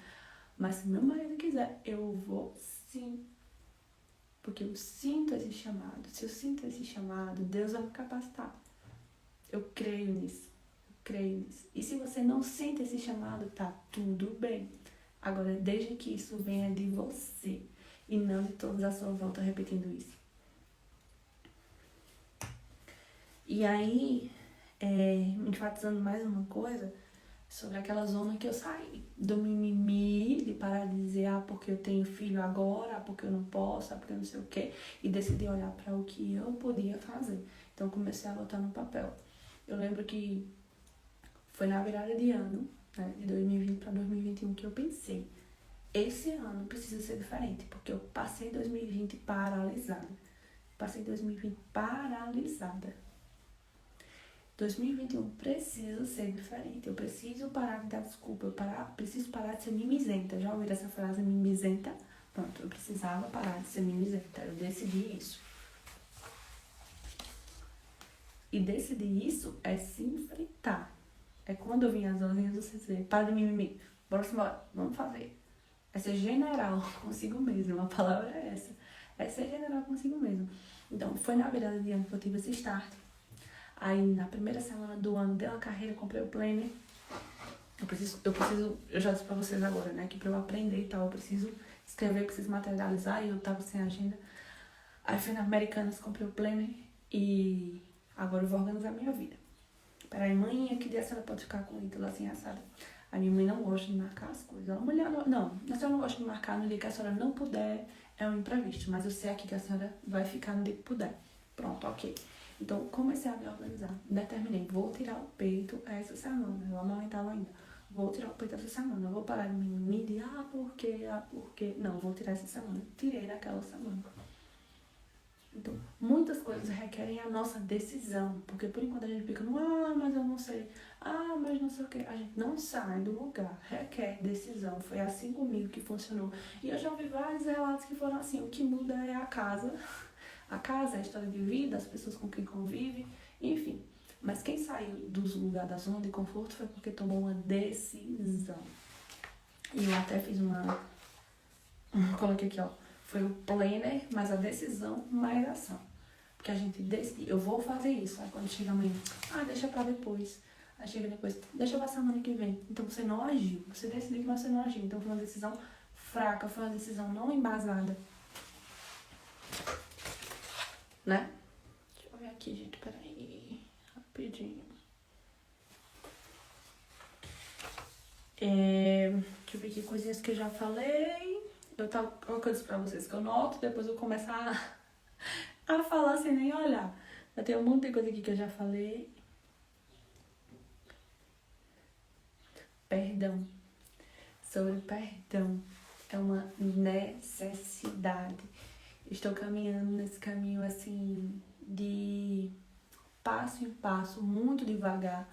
Mas se meu marido quiser, eu vou sim. Porque eu sinto esse chamado. Se eu sinto esse chamado, Deus vai me capacitar. Eu creio nisso. Eu creio nisso. E se você não sente esse chamado, tá tudo bem. Agora, desde que isso venha de você e não de todos à sua volta repetindo isso. E aí, enfatizando mais uma coisa, sobre aquela zona que eu saí, do mimimi, de parar de dizer, porque eu tenho filho agora, porque eu não posso, porque eu não sei o quê, e decidi olhar para o que eu podia fazer. Então, comecei a botar no papel. Eu lembro que foi na virada de ano, né, de 2020 para 2021, que eu pensei, esse ano precisa ser diferente, porque eu passei 2020 paralisada. Passei 2020 paralisada. 2021 precisa ser diferente. Eu preciso parar de dar desculpa. Preciso parar de ser mimizenta. Já ouviram essa frase, mimizenta? Pronto, eu precisava parar de ser mimizenta. Eu decidi isso. E decidir isso é se enfrentar. É quando eu vim às horinhas, você dizer, para de mimimi. Bora, vamos fazer. É ser general consigo mesmo. A palavra é essa. É ser general consigo mesmo. Então, foi na virada de ano que eu tive esse start. Aí, na primeira semana do ano, dei uma carreira, comprei o planner. Eu já disse pra vocês agora, né, que pra eu aprender e tal, eu preciso escrever, preciso materializar, e eu tava sem agenda. Aí fui na Americanas, comprei o planner e agora eu vou organizar a minha vida. Peraí, mãe, que dia a senhora pode ficar com o Ítalo assim, assado? A minha mãe não gosta de marcar as coisas. Ela, mulher, não, a senhora não gosta de marcar no dia que a senhora não puder, é um imprevisto, mas eu sei aqui que a senhora vai ficar no dia que puder. Pronto, ok. Então, comecei a me organizar. Determinei, vou tirar o peito essa semana. Eu amamentava ainda. Vou tirar o peito essa semana. Vou parar de me dizer, por quê? Não, vou tirar essa semana. Tirei naquela semana. Então, muitas coisas requerem a nossa decisão. Porque por enquanto a gente fica no, mas eu não sei. Mas não sei o quê. A gente não sai do lugar. Requer decisão. Foi assim comigo que funcionou. E eu já ouvi vários relatos que foram assim. O que muda é a casa. A casa, a história de vida, as pessoas com quem convive, enfim. Mas quem saiu dos lugares da zona de conforto foi porque tomou uma decisão. E eu até fiz coloquei aqui, foi o planner, mais a decisão, mais a ação. Porque a gente decide, eu vou fazer isso. Aí quando chega amanhã, deixa pra depois. Aí chega depois, deixa pra semana que vem. Então você não agiu. Você decidiu, mas você não agiu. Então foi uma decisão fraca, foi uma decisão não embasada. Né? Deixa eu ver aqui, gente, peraí, rapidinho. Deixa eu ver aqui, coisinhas que eu já falei. Eu tava colocando isso pra vocês que eu noto, depois eu começo a falar sem nem olhar. Já tem um monte de coisa aqui que eu já falei. Perdão. Sobre perdão. É uma necessidade. Estou caminhando nesse caminho, assim, de passo em passo, muito devagar,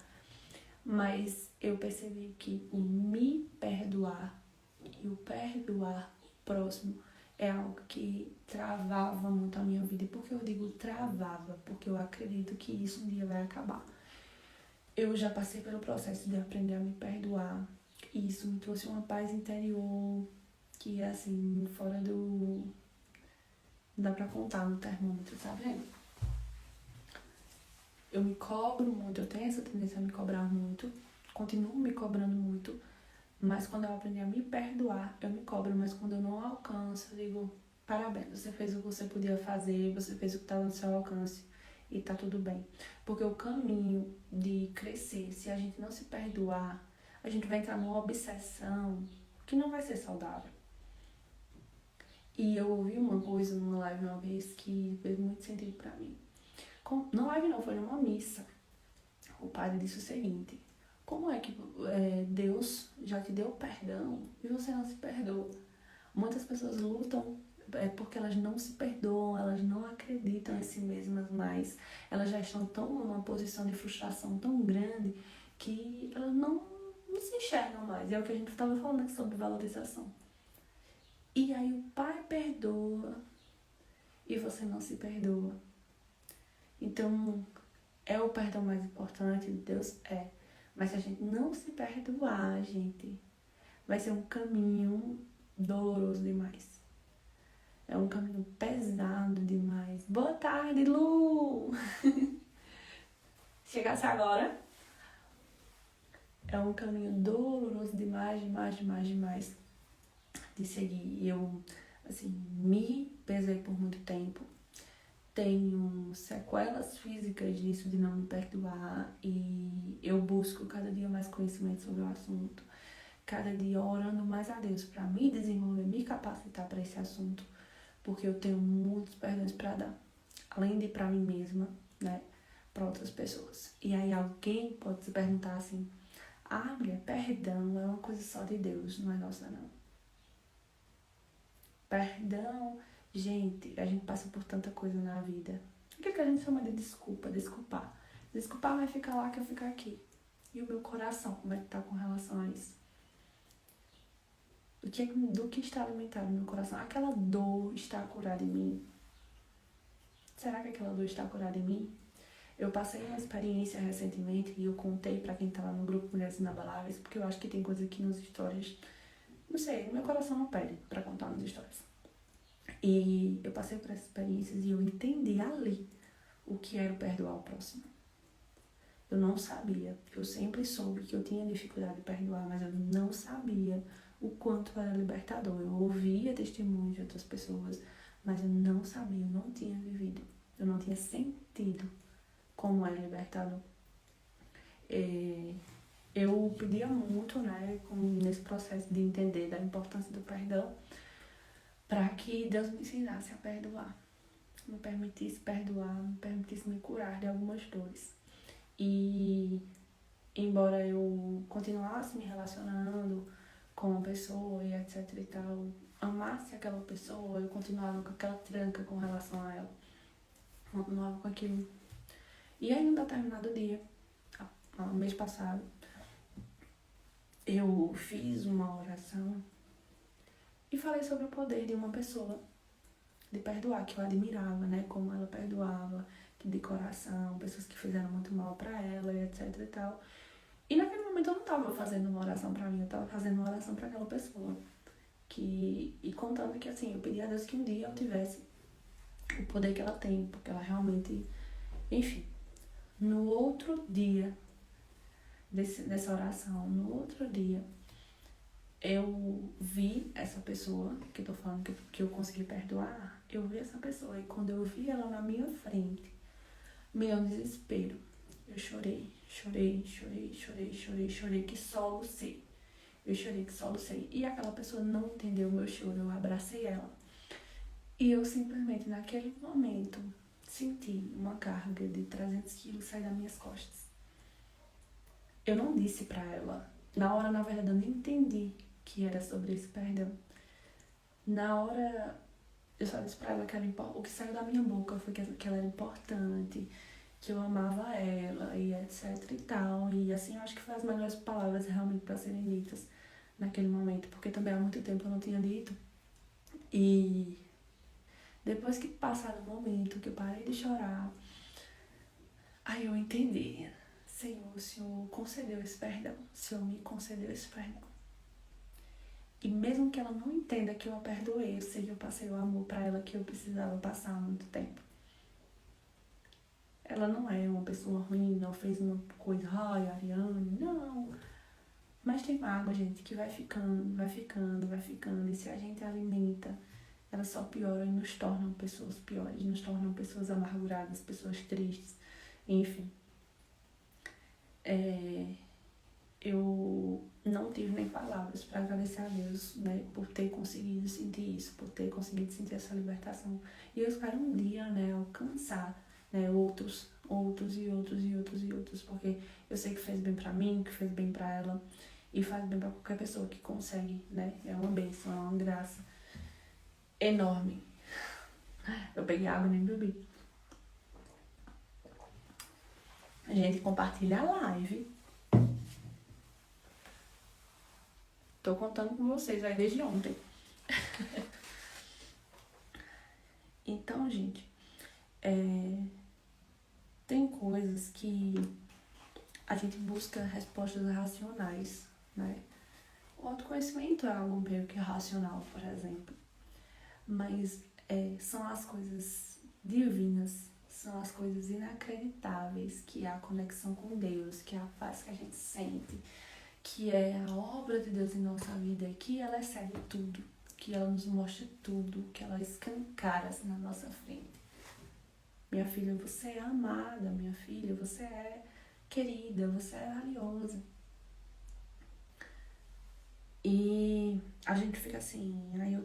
mas eu percebi que o me perdoar e o perdoar o próximo é algo que travava muito a minha vida. E por que eu digo travava? Porque eu acredito que isso um dia vai acabar. Eu já passei pelo processo de aprender a me perdoar, e isso me trouxe uma paz interior que, assim, fora do... Não dá pra contar no termômetro, tá vendo? Eu me cobro muito, eu tenho essa tendência a me cobrar muito, continuo me cobrando muito, mas quando eu aprendi a me perdoar, eu me cobro, mas quando eu não alcanço, eu digo, parabéns, você fez o que você podia fazer, você fez o que estava no seu alcance e tá tudo bem. Porque o caminho de crescer, se a gente não se perdoar, a gente vai entrar numa obsessão que não vai ser saudável. E eu ouvi uma coisa numa live uma vez que fez muito sentido pra mim. Não live não, foi numa missa. O padre disse o seguinte: como é que Deus já te deu perdão e você não se perdoa? Muitas pessoas lutam porque elas não se perdoam, elas não acreditam em si mesmas mais. Elas já estão numa posição de frustração tão grande que elas não se enxergam mais. É o que a gente estava falando aqui sobre valorização. E aí o pai perdoa e você não se perdoa. Então, é o perdão mais importante de Deus? É. Mas se a gente não se perdoar, gente, vai ser um caminho doloroso demais. É um caminho pesado demais. Boa tarde, Lu! Chegasse agora. é um caminho doloroso demais, demais, demais, demais de seguir. E eu, assim, me pesei por muito tempo. Tenho sequelas físicas disso, de não me perdoar, e eu busco cada dia mais conhecimento sobre o assunto, cada dia orando mais a Deus para me desenvolver, me capacitar para esse assunto, porque eu tenho muitos perdões para dar, além de para mim mesma, né, para outras pessoas. E aí alguém pode se perguntar assim: ah, mulher, perdão é uma coisa só de Deus, não é nossa não. Perdão, gente, a gente passa por tanta coisa na vida. O que a gente chama de desculpa, desculpar. Desculpar vai ficar lá que eu ficar aqui. E o meu coração vai estar com relação a isso. Do que está alimentado no meu coração? Aquela dor está curada em mim? Será que aquela dor está curada em mim? Eu passei uma experiência recentemente e eu contei pra quem tá lá no grupo Mulheres Inabaláveis, porque eu acho que tem coisa aqui nos stories. Não sei, meu coração não pede pra contar nos stories. E eu passei por essas experiências e eu entendi ali o que era o perdoar o próximo. Eu não sabia. Eu sempre soube que eu tinha dificuldade de perdoar, mas eu não sabia o quanto era libertador. Eu ouvia testemunhos de outras pessoas, mas eu não sabia, eu não tinha vivido. Eu não tinha sentido como é libertador. Eu pedia muito, né, nesse processo de entender da importância do perdão, para que Deus me ensinasse a perdoar, me permitisse perdoar, me permitisse me curar de algumas dores. E embora eu continuasse me relacionando com uma pessoa e etc e tal, amasse aquela pessoa, eu continuava com aquela tranca com relação a ela, continuava com aquilo. E aí, num determinado dia, mês passado, eu fiz uma oração e falei sobre o poder de uma pessoa de perdoar, que eu admirava, né? Como ela perdoava, de coração, pessoas que fizeram muito mal pra ela e etc e tal. E naquele momento eu não tava fazendo uma oração pra mim, eu tava fazendo uma oração pra aquela pessoa. E contando que, assim, eu pedi a Deus que um dia eu tivesse o poder que ela tem, porque ela realmente... Enfim, no outro dia dessa oração, no outro dia, eu vi essa pessoa, que eu tô falando que eu consegui perdoar, eu vi essa pessoa, e quando eu vi ela na minha frente, meu desespero, eu chorei, que solucei. Eu chorei que solucei. E aquela pessoa não entendeu o meu choro, eu abracei ela. E eu simplesmente, naquele momento, senti uma carga de 300 quilos sair das minhas costas. Eu não disse pra ela. Na hora, na verdade, eu nem entendi que era sobre esse perdão. Na hora, eu só disse pra ela que o que saiu da minha boca foi que ela era importante, que eu amava ela e etc e tal. E assim, eu acho que foi as melhores palavras realmente pra serem ditas naquele momento, porque também há muito tempo eu não tinha dito. E depois que passado o momento, que eu parei de chorar, aí eu entendi. Senhor, o Senhor concedeu esse perdão. O Senhor me concedeu esse perdão. E mesmo que ela não entenda que eu a perdoei, eu sei que eu passei o amor pra ela que eu precisava passar há muito tempo. Ela não é uma pessoa ruim, não fez uma coisa, ai, Ariane, não. Mas tem mágoa, gente, que vai ficando, vai ficando, vai ficando. E se a gente alimenta, ela só piora e nos tornam pessoas piores, nos tornam pessoas amarguradas, pessoas tristes, enfim. Eu não tive nem palavras para agradecer a Deus, né, por ter conseguido sentir isso, por ter conseguido sentir essa libertação. E eu espero um dia, né, alcançar, né, outros, porque eu sei que fez bem pra mim, que fez bem pra ela, e faz bem pra qualquer pessoa que consegue, né, é uma bênção, é uma graça enorme. Eu peguei água e nem bebi. A gente compartilha a live. Tô contando com vocês aí desde ontem. Então, gente, tem coisas que a gente busca respostas racionais, né? O autoconhecimento é algo meio que racional, por exemplo. Mas são as coisas divinas, são as coisas inacreditáveis, que é a conexão com Deus, que é a paz que a gente sente, que é a obra de Deus em nossa vida, que ela excede tudo, que ela nos mostra tudo, que ela escancara assim, na nossa frente. Minha filha, você é amada, minha filha, você é querida, você é valiosa. E a gente fica assim, aí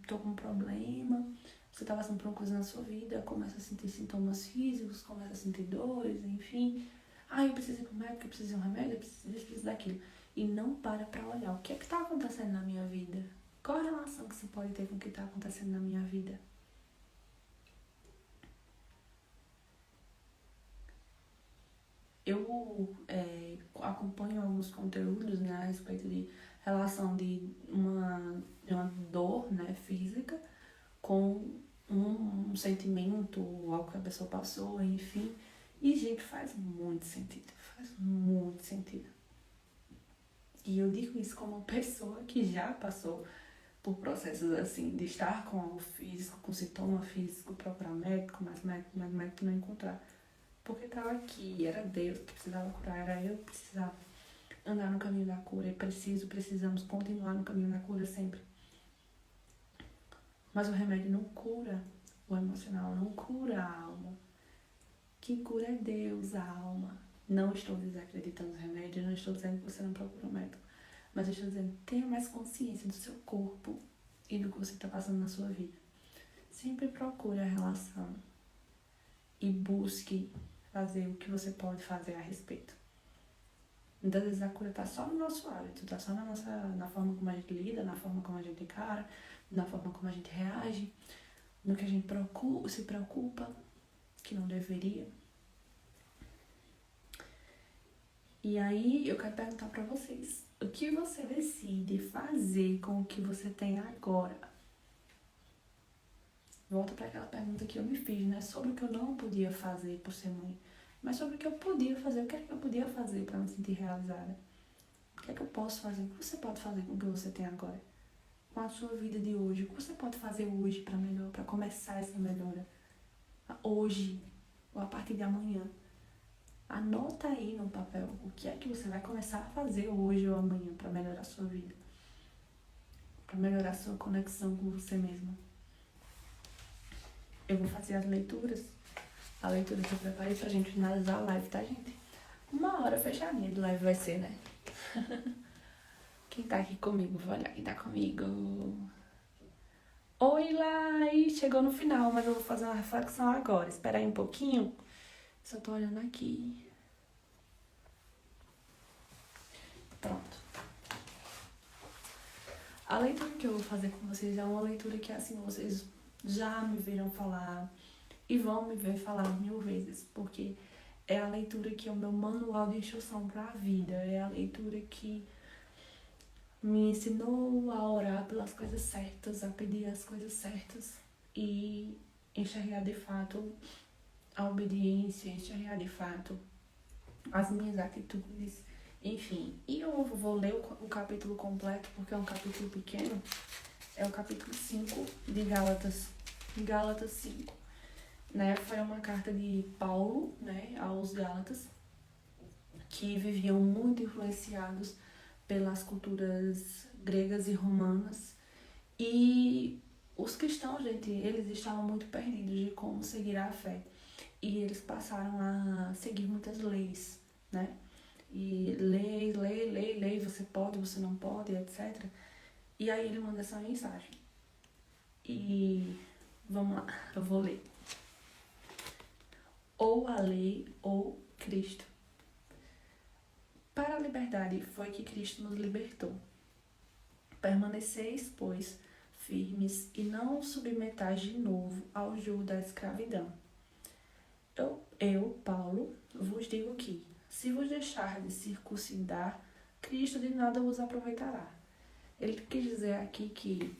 tô com um problema, você tá passando por uma coisa na sua vida, começa a sentir sintomas físicos, começa a sentir dores, enfim. Eu preciso ir pro médico, eu preciso de um remédio, eu preciso disso, eu preciso daquilo. E não pra olhar o que é que tá acontecendo na minha vida. Qual a relação que você pode ter com o que tá acontecendo na minha vida? Eu acompanho alguns conteúdos, né, a respeito de relação de uma dor, né, física com um sentimento, algo que a pessoa passou, enfim. E, gente, faz muito sentido. Faz muito sentido. E eu digo isso como uma pessoa que já passou por processos assim, de estar com algo físico, com sintoma físico, procurar médico, mas médico não encontrar. Porque estava aqui, era Deus que precisava curar, era eu que precisava andar no caminho da cura. E precisamos continuar no caminho da cura sempre. Mas o remédio não cura o emocional, não cura a alma. Quem cura é Deus, a alma. Não estou desacreditando os remédios, não estou dizendo que você não procura um médico. Mas eu estou dizendo, tenha mais consciência do seu corpo e do que você está passando na sua vida. Sempre procure a relação e busque fazer o que você pode fazer a respeito. Muitas vezes a cura está só no nosso hábito, está só na forma como a gente lida, na forma como a gente encara, na forma como a gente reage, no que a gente se preocupa, que não deveria. E aí eu quero perguntar para vocês, o que você decide fazer com o que você tem agora? Volto para aquela pergunta que eu me fiz, né? Sobre o que eu não podia fazer por ser mãe, mas sobre o que eu podia fazer, o que é que eu podia fazer para me sentir realizada? O que é que eu posso fazer? O que você pode fazer com o que você tem agora? Com a sua vida de hoje, o que você pode fazer hoje para melhor, para começar essa melhora? Hoje, ou a partir de amanhã. Anota aí no papel o que é que você vai começar a fazer hoje ou amanhã para melhorar a sua vida. Para melhorar a sua conexão com você mesma. Eu vou fazer as leituras. A leitura que eu preparei pra gente finalizar a live, tá, gente? 1 hora fechadinha de live vai ser, né? Quem tá aqui comigo? Vou olhar quem tá comigo. Oi, Lai! Chegou no final, mas eu vou fazer uma reflexão agora. Espera aí um pouquinho. Só tô olhando aqui. Pronto. A leitura que eu vou fazer com vocês é uma leitura que, assim, vocês já me viram falar e vão me ver falar 1000 vezes, porque é a leitura que é o meu manual de instrução para a vida, é a leitura que me ensinou a orar pelas coisas certas, a pedir as coisas certas e enxergar de fato a obediência, enxergar de fato as minhas atitudes, enfim. E eu vou ler o capítulo completo, porque é um capítulo pequeno, é o capítulo 5 de Gálatas, Gálatas 5. Né, foi uma carta de Paulo, né, aos Gálatas, que viviam muito influenciados pelas culturas gregas e romanas. E os cristãos, gente, eles estavam muito perdidos de como seguir a fé. E eles passaram a seguir muitas leis, né? E lei, você pode, você não pode, etc. E aí ele manda essa mensagem. E vamos lá, eu vou ler. Ou a lei ou Cristo. Para a liberdade foi que Cristo nos libertou. Permaneceis, pois, firmes e não submetais de novo ao jugo da escravidão. Eu, Paulo, vos digo que, se vos deixar de circuncidar, Cristo de nada vos aproveitará. Ele quis dizer aqui que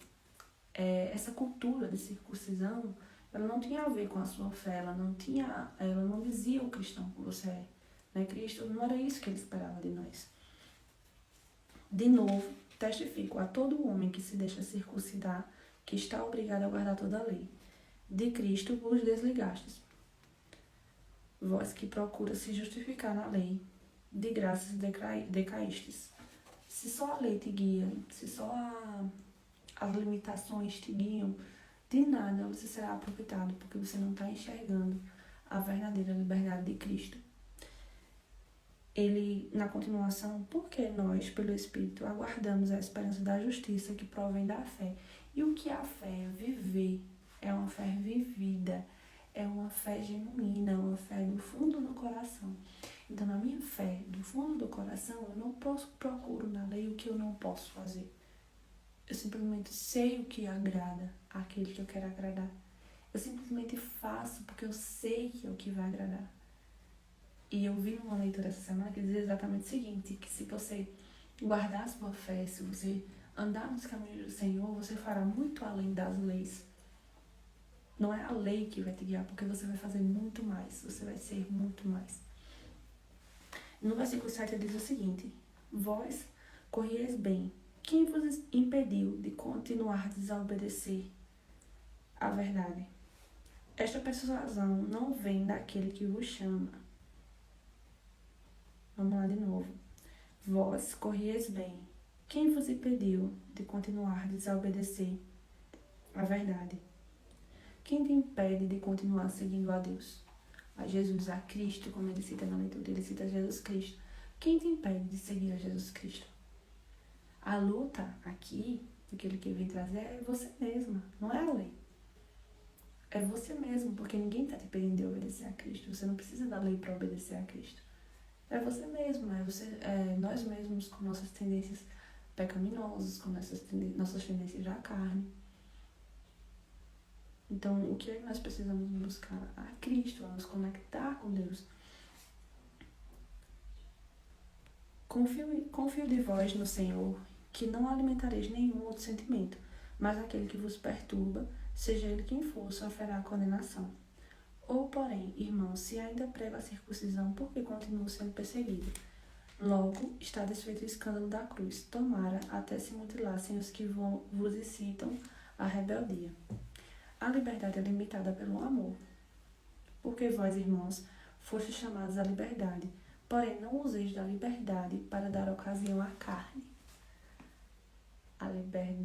essa cultura de circuncisão, ela não tinha a ver com a sua fé, ela não dizia o cristão que você é, né? Cristo não era isso que ele esperava de nós. De novo, testifico a todo homem que se deixa circuncidar que está obrigado a guardar toda a lei. De Cristo vos desligastes. Vós que procura se justificar na lei, de graças decaístes. Se só a lei te guia, se só as limitações te guiam, de nada você será aproveitado, porque você não está enxergando a verdadeira liberdade de Cristo. Ele, na continuação, porque nós, pelo Espírito, aguardamos a esperança da justiça que provém da fé. E o que é a fé? Viver. É uma fé vivida. É uma fé genuína, é uma fé do fundo do coração. Então, na minha fé, do fundo do coração, eu não procuro na lei o que eu não posso fazer. Eu simplesmente sei o que agrada àquele que eu quero agradar. Eu simplesmente faço porque eu sei que é o que vai agradar. E eu vi uma leitura essa semana que dizia exatamente o seguinte, que se você guardar a sua fé, se você andar nos caminhos do Senhor, você fará muito além das leis. Não é a lei que vai te guiar, porque você vai fazer muito mais, você vai ser muito mais. No versículo 7 ele diz o seguinte: vós corrieis bem, quem vos impediu de continuar a desobedecer a verdade? Esta persuasão não vem daquele que vos chama. Vamos lá de novo. Vós corrieis bem. Quem vos impediu de continuar a desobedecer a verdade? Quem te impede de continuar seguindo a Deus? A Jesus, a Cristo, como ele cita na leitura, ele cita Jesus Cristo. Quem te impede de seguir a Jesus Cristo? A luta aqui, aquele que vem trazer, é você mesma, não é a lei. É você mesmo, porque ninguém está te impedindo de obedecer a Cristo. Você não precisa da lei para obedecer a Cristo. É você mesmo, é nós mesmos com nossas tendências pecaminosas, com nossas tendências da carne. Então, o que é que nós precisamos buscar? A Cristo, a nos conectar com Deus. Confio de vós no Senhor, que não alimentareis nenhum outro sentimento, mas aquele que vos perturba, seja ele quem for, sofrerá condenação. Ou, porém, irmãos, se ainda prego a circuncisão, por que continuo sendo perseguido? Logo, está desfeito o escândalo da cruz. Tomara até se mutilassem os que vos incitam à rebeldia. A liberdade é limitada pelo amor. Porque vós, irmãos, fostes chamados à liberdade, porém não useis da liberdade para dar ocasião à carne.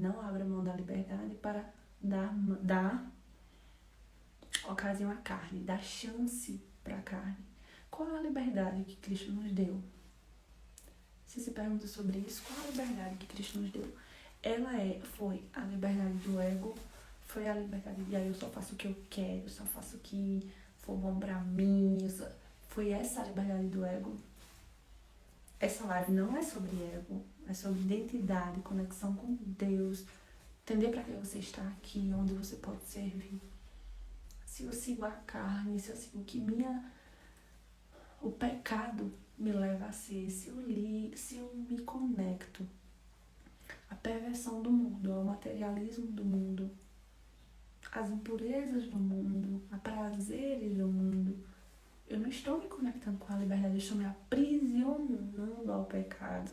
Não abra mão da liberdade para dar ocasião à carne, dar chance para a carne. Qual é a liberdade que Cristo nos deu? Você se pergunta sobre isso, qual a liberdade que Cristo nos deu? Foi a liberdade do ego, foi a liberdade de eu só faço o que eu quero, eu só faço o que for bom pra mim. Foi essa a liberdade do ego? Essa live não é sobre ego, é sobre identidade, conexão com Deus, entender para que você está aqui, onde você pode servir. Se eu sigo a carne, se eu sigo o pecado me leva a ser, se eu me conecto à perversão do mundo, ao materialismo do mundo, às impurezas do mundo, a prazeres do mundo, eu não estou me conectando com a liberdade, eu estou me aprisionando ao pecado.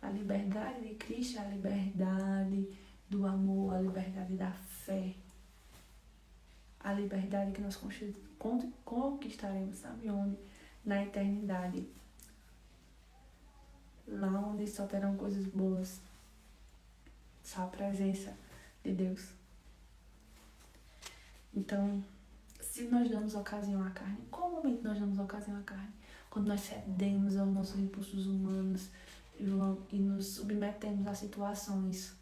A liberdade de Cristo é a liberdade do amor, a liberdade da fé. A liberdade que nós conquistaremos, sabe onde? Na eternidade. Lá onde só terão coisas boas. Só a presença de Deus. Então, se nós damos ocasião à carne, em qual momento nós damos ocasião à carne? Quando nós cedemos aos nossos impulsos humanos e nos submetemos a situações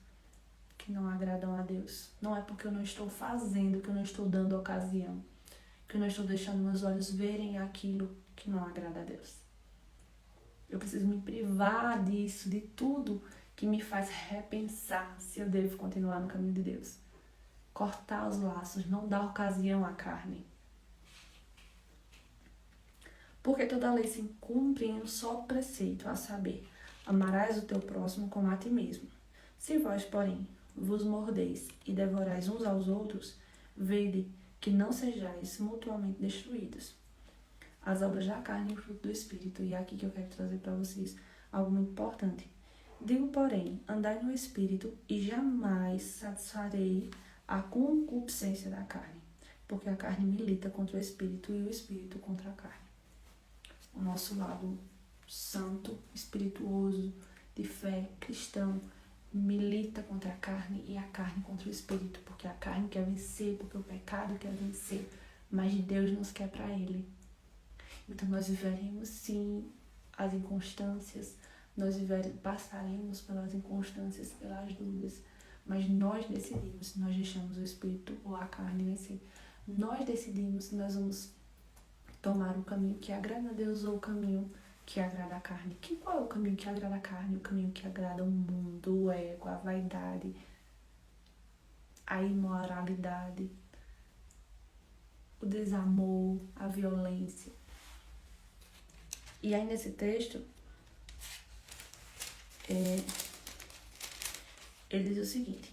que não agradam a Deus. Não é porque eu não estou fazendo, que eu não estou dando ocasião, que eu não estou deixando meus olhos verem aquilo que não agrada a Deus. Eu preciso me privar disso, de tudo que me faz repensar se eu devo continuar no caminho de Deus. Cortar os laços, não dar ocasião à carne. Porque toda lei se cumpre em um só preceito, a saber, amarás o teu próximo como a ti mesmo. Se vós, porém, vos mordeis e devorais uns aos outros, vede que não sejais mutuamente destruídos. As obras da carne e o fruto do Espírito. E é aqui que eu quero trazer para vocês algo muito importante. Digo, porém, andai no Espírito e jamais satisfarei a concupiscência da carne, porque a carne milita contra o Espírito e o Espírito contra a carne. O nosso lado santo, espirituoso, de fé cristão milita contra a carne e a carne contra o espírito, porque a carne quer vencer, porque o pecado quer vencer, mas Deus nos quer para Ele. Então nós viveremos sim as inconstâncias, passaremos pelas inconstâncias, pelas dúvidas, mas nós decidimos se nós deixamos o espírito ou a carne vencer. Nós decidimos se nós vamos tomar o caminho que agrada a Deus ou o caminho que agrada a carne. Qual é o caminho que agrada a carne? O caminho que agrada o mundo, o ego, a vaidade, a imoralidade, o desamor, a violência. E aí nesse texto, ele diz o seguinte: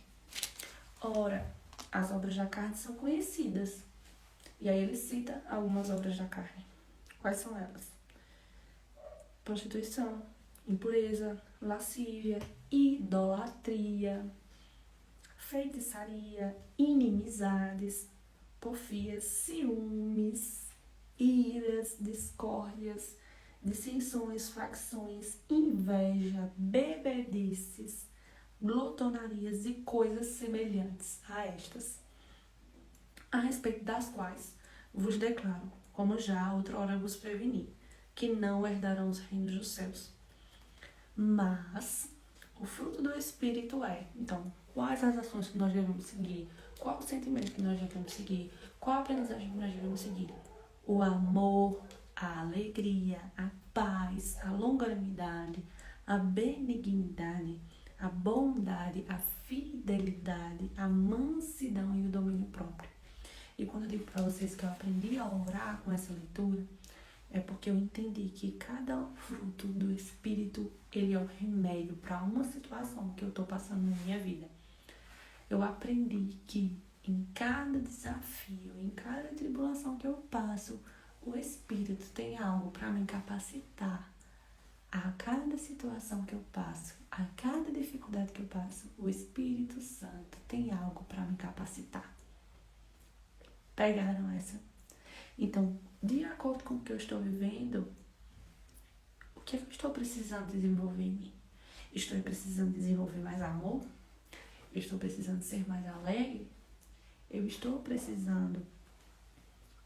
ora, as obras da carne são conhecidas. E aí ele cita algumas obras da carne. Quais são elas? Prostituição, impureza, lascívia, idolatria, feitiçaria, inimizades, porfias, ciúmes, iras, discórdias, dissensões, facções, inveja, bebedices, glutonarias e coisas semelhantes a estas, a respeito das quais vos declaro, como já outrora vos preveni, que não herdarão os reinos dos céus. Mas o fruto do Espírito é, então, quais as ações que nós devemos seguir? Qual o sentimento que nós devemos seguir? Qual a aprendizagem que nós devemos seguir? O amor, a alegria, a paz, a longanimidade, a benignidade, a bondade, a fidelidade, a mansidão e o domínio próprio. E quando eu digo para vocês que eu aprendi a orar com essa leitura, é porque eu entendi que cada fruto do Espírito, ele é um remédio para uma situação que eu estou passando na minha vida. Eu aprendi que em cada desafio, em cada tribulação que eu passo, o Espírito tem algo para me capacitar. A cada situação que eu passo, a cada dificuldade que eu passo, o Espírito Santo tem algo para me capacitar. Pegaram essa? Então, de acordo com o que eu estou vivendo, o que é que eu estou precisando desenvolver em mim? Estou precisando desenvolver mais amor? Eu estou precisando ser mais alegre? Eu estou precisando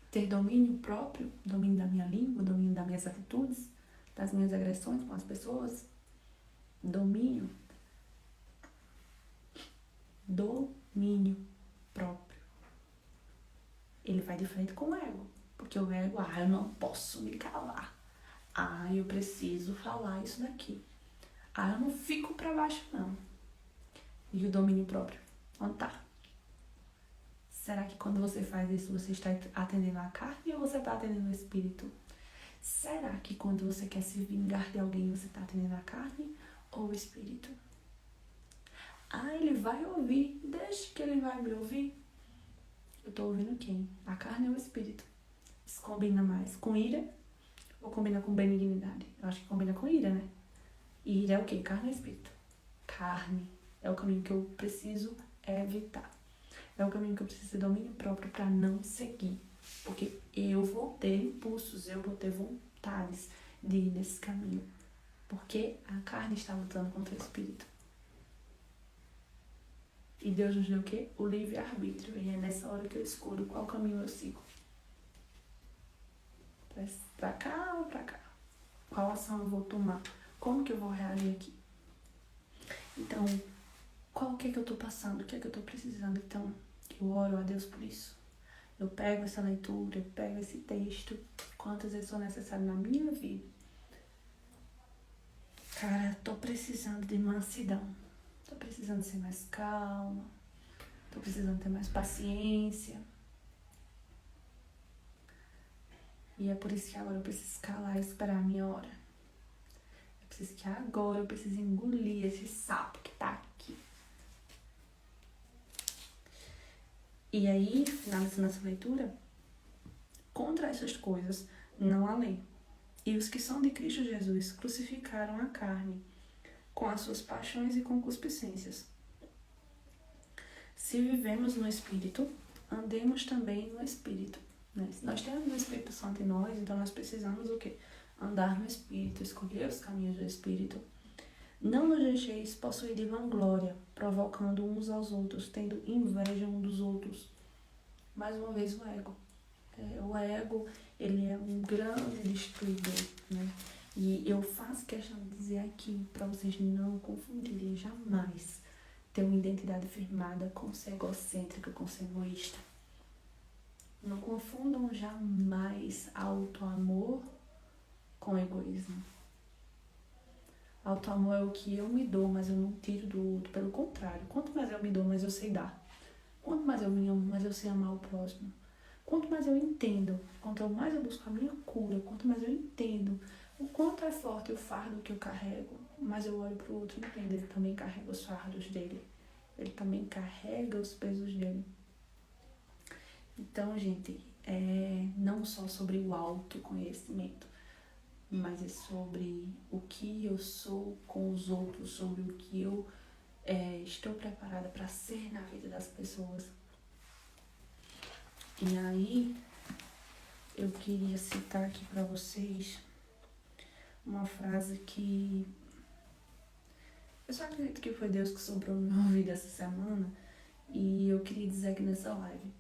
ter domínio próprio, domínio da minha língua, domínio das minhas atitudes, das minhas agressões com as pessoas? Domínio próprio. Ele vai de frente com o ego. Porque o ego, eu não posso me calar. Eu preciso falar isso daqui. Eu não fico pra baixo, não. E o domínio próprio? Onde tá? Será que quando você faz isso, você está atendendo a carne ou você está atendendo o espírito? Será que quando você quer se vingar de alguém, você está atendendo a carne ou o espírito? Ele vai ouvir. Deixa que ele vai me ouvir. Eu tô ouvindo quem? A carne ou o espírito? Isso combina mais com ira ou combina com benignidade? Eu acho que combina com ira, né? E ira é o quê? Carne ou espírito? Carne. É o caminho que eu preciso evitar. É o caminho que eu preciso ter domínio próprio para não seguir. Porque eu vou ter impulsos, eu vou ter vontades de ir nesse caminho. Porque a carne está lutando contra o espírito. E Deus nos deu o quê? O livre-arbítrio. E é nessa hora que eu escolho qual caminho eu sigo. Pra cá ou pra cá? Qual ação eu vou tomar? Como que eu vou reagir aqui? Então, qual que é que eu tô passando? O que é que eu tô precisando? Então, eu oro a Deus por isso. Eu pego essa leitura, eu pego esse texto, quantas vezes for necessário na minha vida. Cara, tô precisando de mansidão. Tô precisando ser mais calma. Tô precisando ter mais paciência. E é por isso que agora eu preciso calar e esperar a minha hora. Eu preciso que agora eu preciso engolir esse sapo que tá aqui. E aí, finalizando essa leitura, contra essas coisas não há lei. E os que são de Cristo Jesus crucificaram a carne com as suas paixões e concupiscências. Se vivemos no Espírito, andemos também no Espírito. Né? Se nós temos o Espírito Santo em nós, então nós precisamos o quê? Andar no Espírito, escolher os caminhos do Espírito, Não nos deixeis possuir de vanglória, provocando uns aos outros, tendo inveja um dos outros. Mais uma vez o ego. O ego, ele é um grande destruidor, né? E eu faço questão de dizer aqui para vocês não confundirem jamais ter uma identidade firmada com ser egocêntrica, com ser egoísta. Não confundam jamais auto-amor com egoísmo. Auto-amor é o que eu me dou, mas eu não tiro do outro. Pelo contrário, quanto mais eu me dou, mais eu sei dar. Quanto mais eu me amo, mais eu sei amar o próximo. Quanto mais eu entendo, quanto mais eu busco a minha cura, quanto mais eu entendo o quanto é forte o fardo que eu carrego, mais eu olho para o outro e entendo, ele também carrega os fardos dele. Ele também carrega os pesos dele. Então, gente, não só sobre o autoconhecimento, mas é sobre o que eu sou com os outros, sobre o que eu estou preparada para ser na vida das pessoas. E aí, eu queria citar aqui para vocês uma frase que eu só acredito que foi Deus que soprou no meu ouvido essa semana, e eu queria dizer aqui nessa live: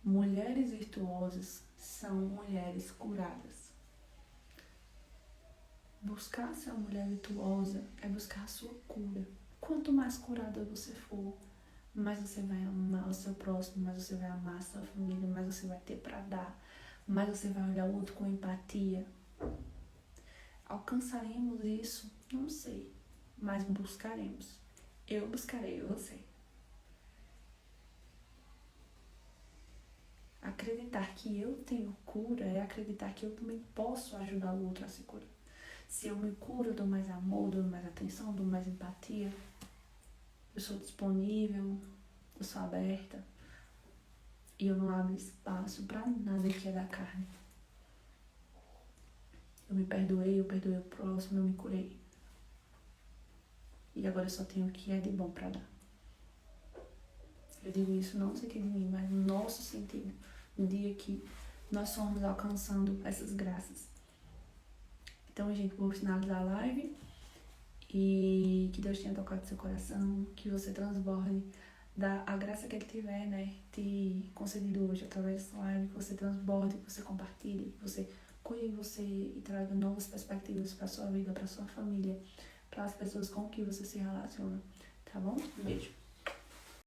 mulheres virtuosas são mulheres curadas. Buscar ser uma mulher virtuosa é buscar a sua cura. Quanto mais curada você for, mais você vai amar o seu próximo, mais você vai amar a sua família, mais você vai ter para dar, mais você vai olhar o outro com empatia. Alcançaremos isso? Não sei, mas buscaremos. Eu buscarei você. Acreditar que eu tenho cura é acreditar que eu também posso ajudar o outro a se curar. Se eu me curo, eu dou mais amor, dou mais atenção, dou mais empatia. Eu sou disponível, eu sou aberta. E eu não abro espaço pra nada que é da carne. Eu me perdoei, eu perdoei o próximo, eu me curei. E agora eu só tenho o que é de bom pra dar. Eu digo isso não no sentido de mim, mas no nosso sentido. No dia que nós formos alcançando essas graças. Então, gente, vou finalizar a live. E que Deus tenha tocado seu coração, que você transborde a graça que Ele tiver, né, te concedido hoje através dessa live, que você transborde, que você compartilhe, que você cuide de você e traga novas perspectivas para sua vida, para sua família, para as pessoas com que você se relaciona, tá bom? Um beijo.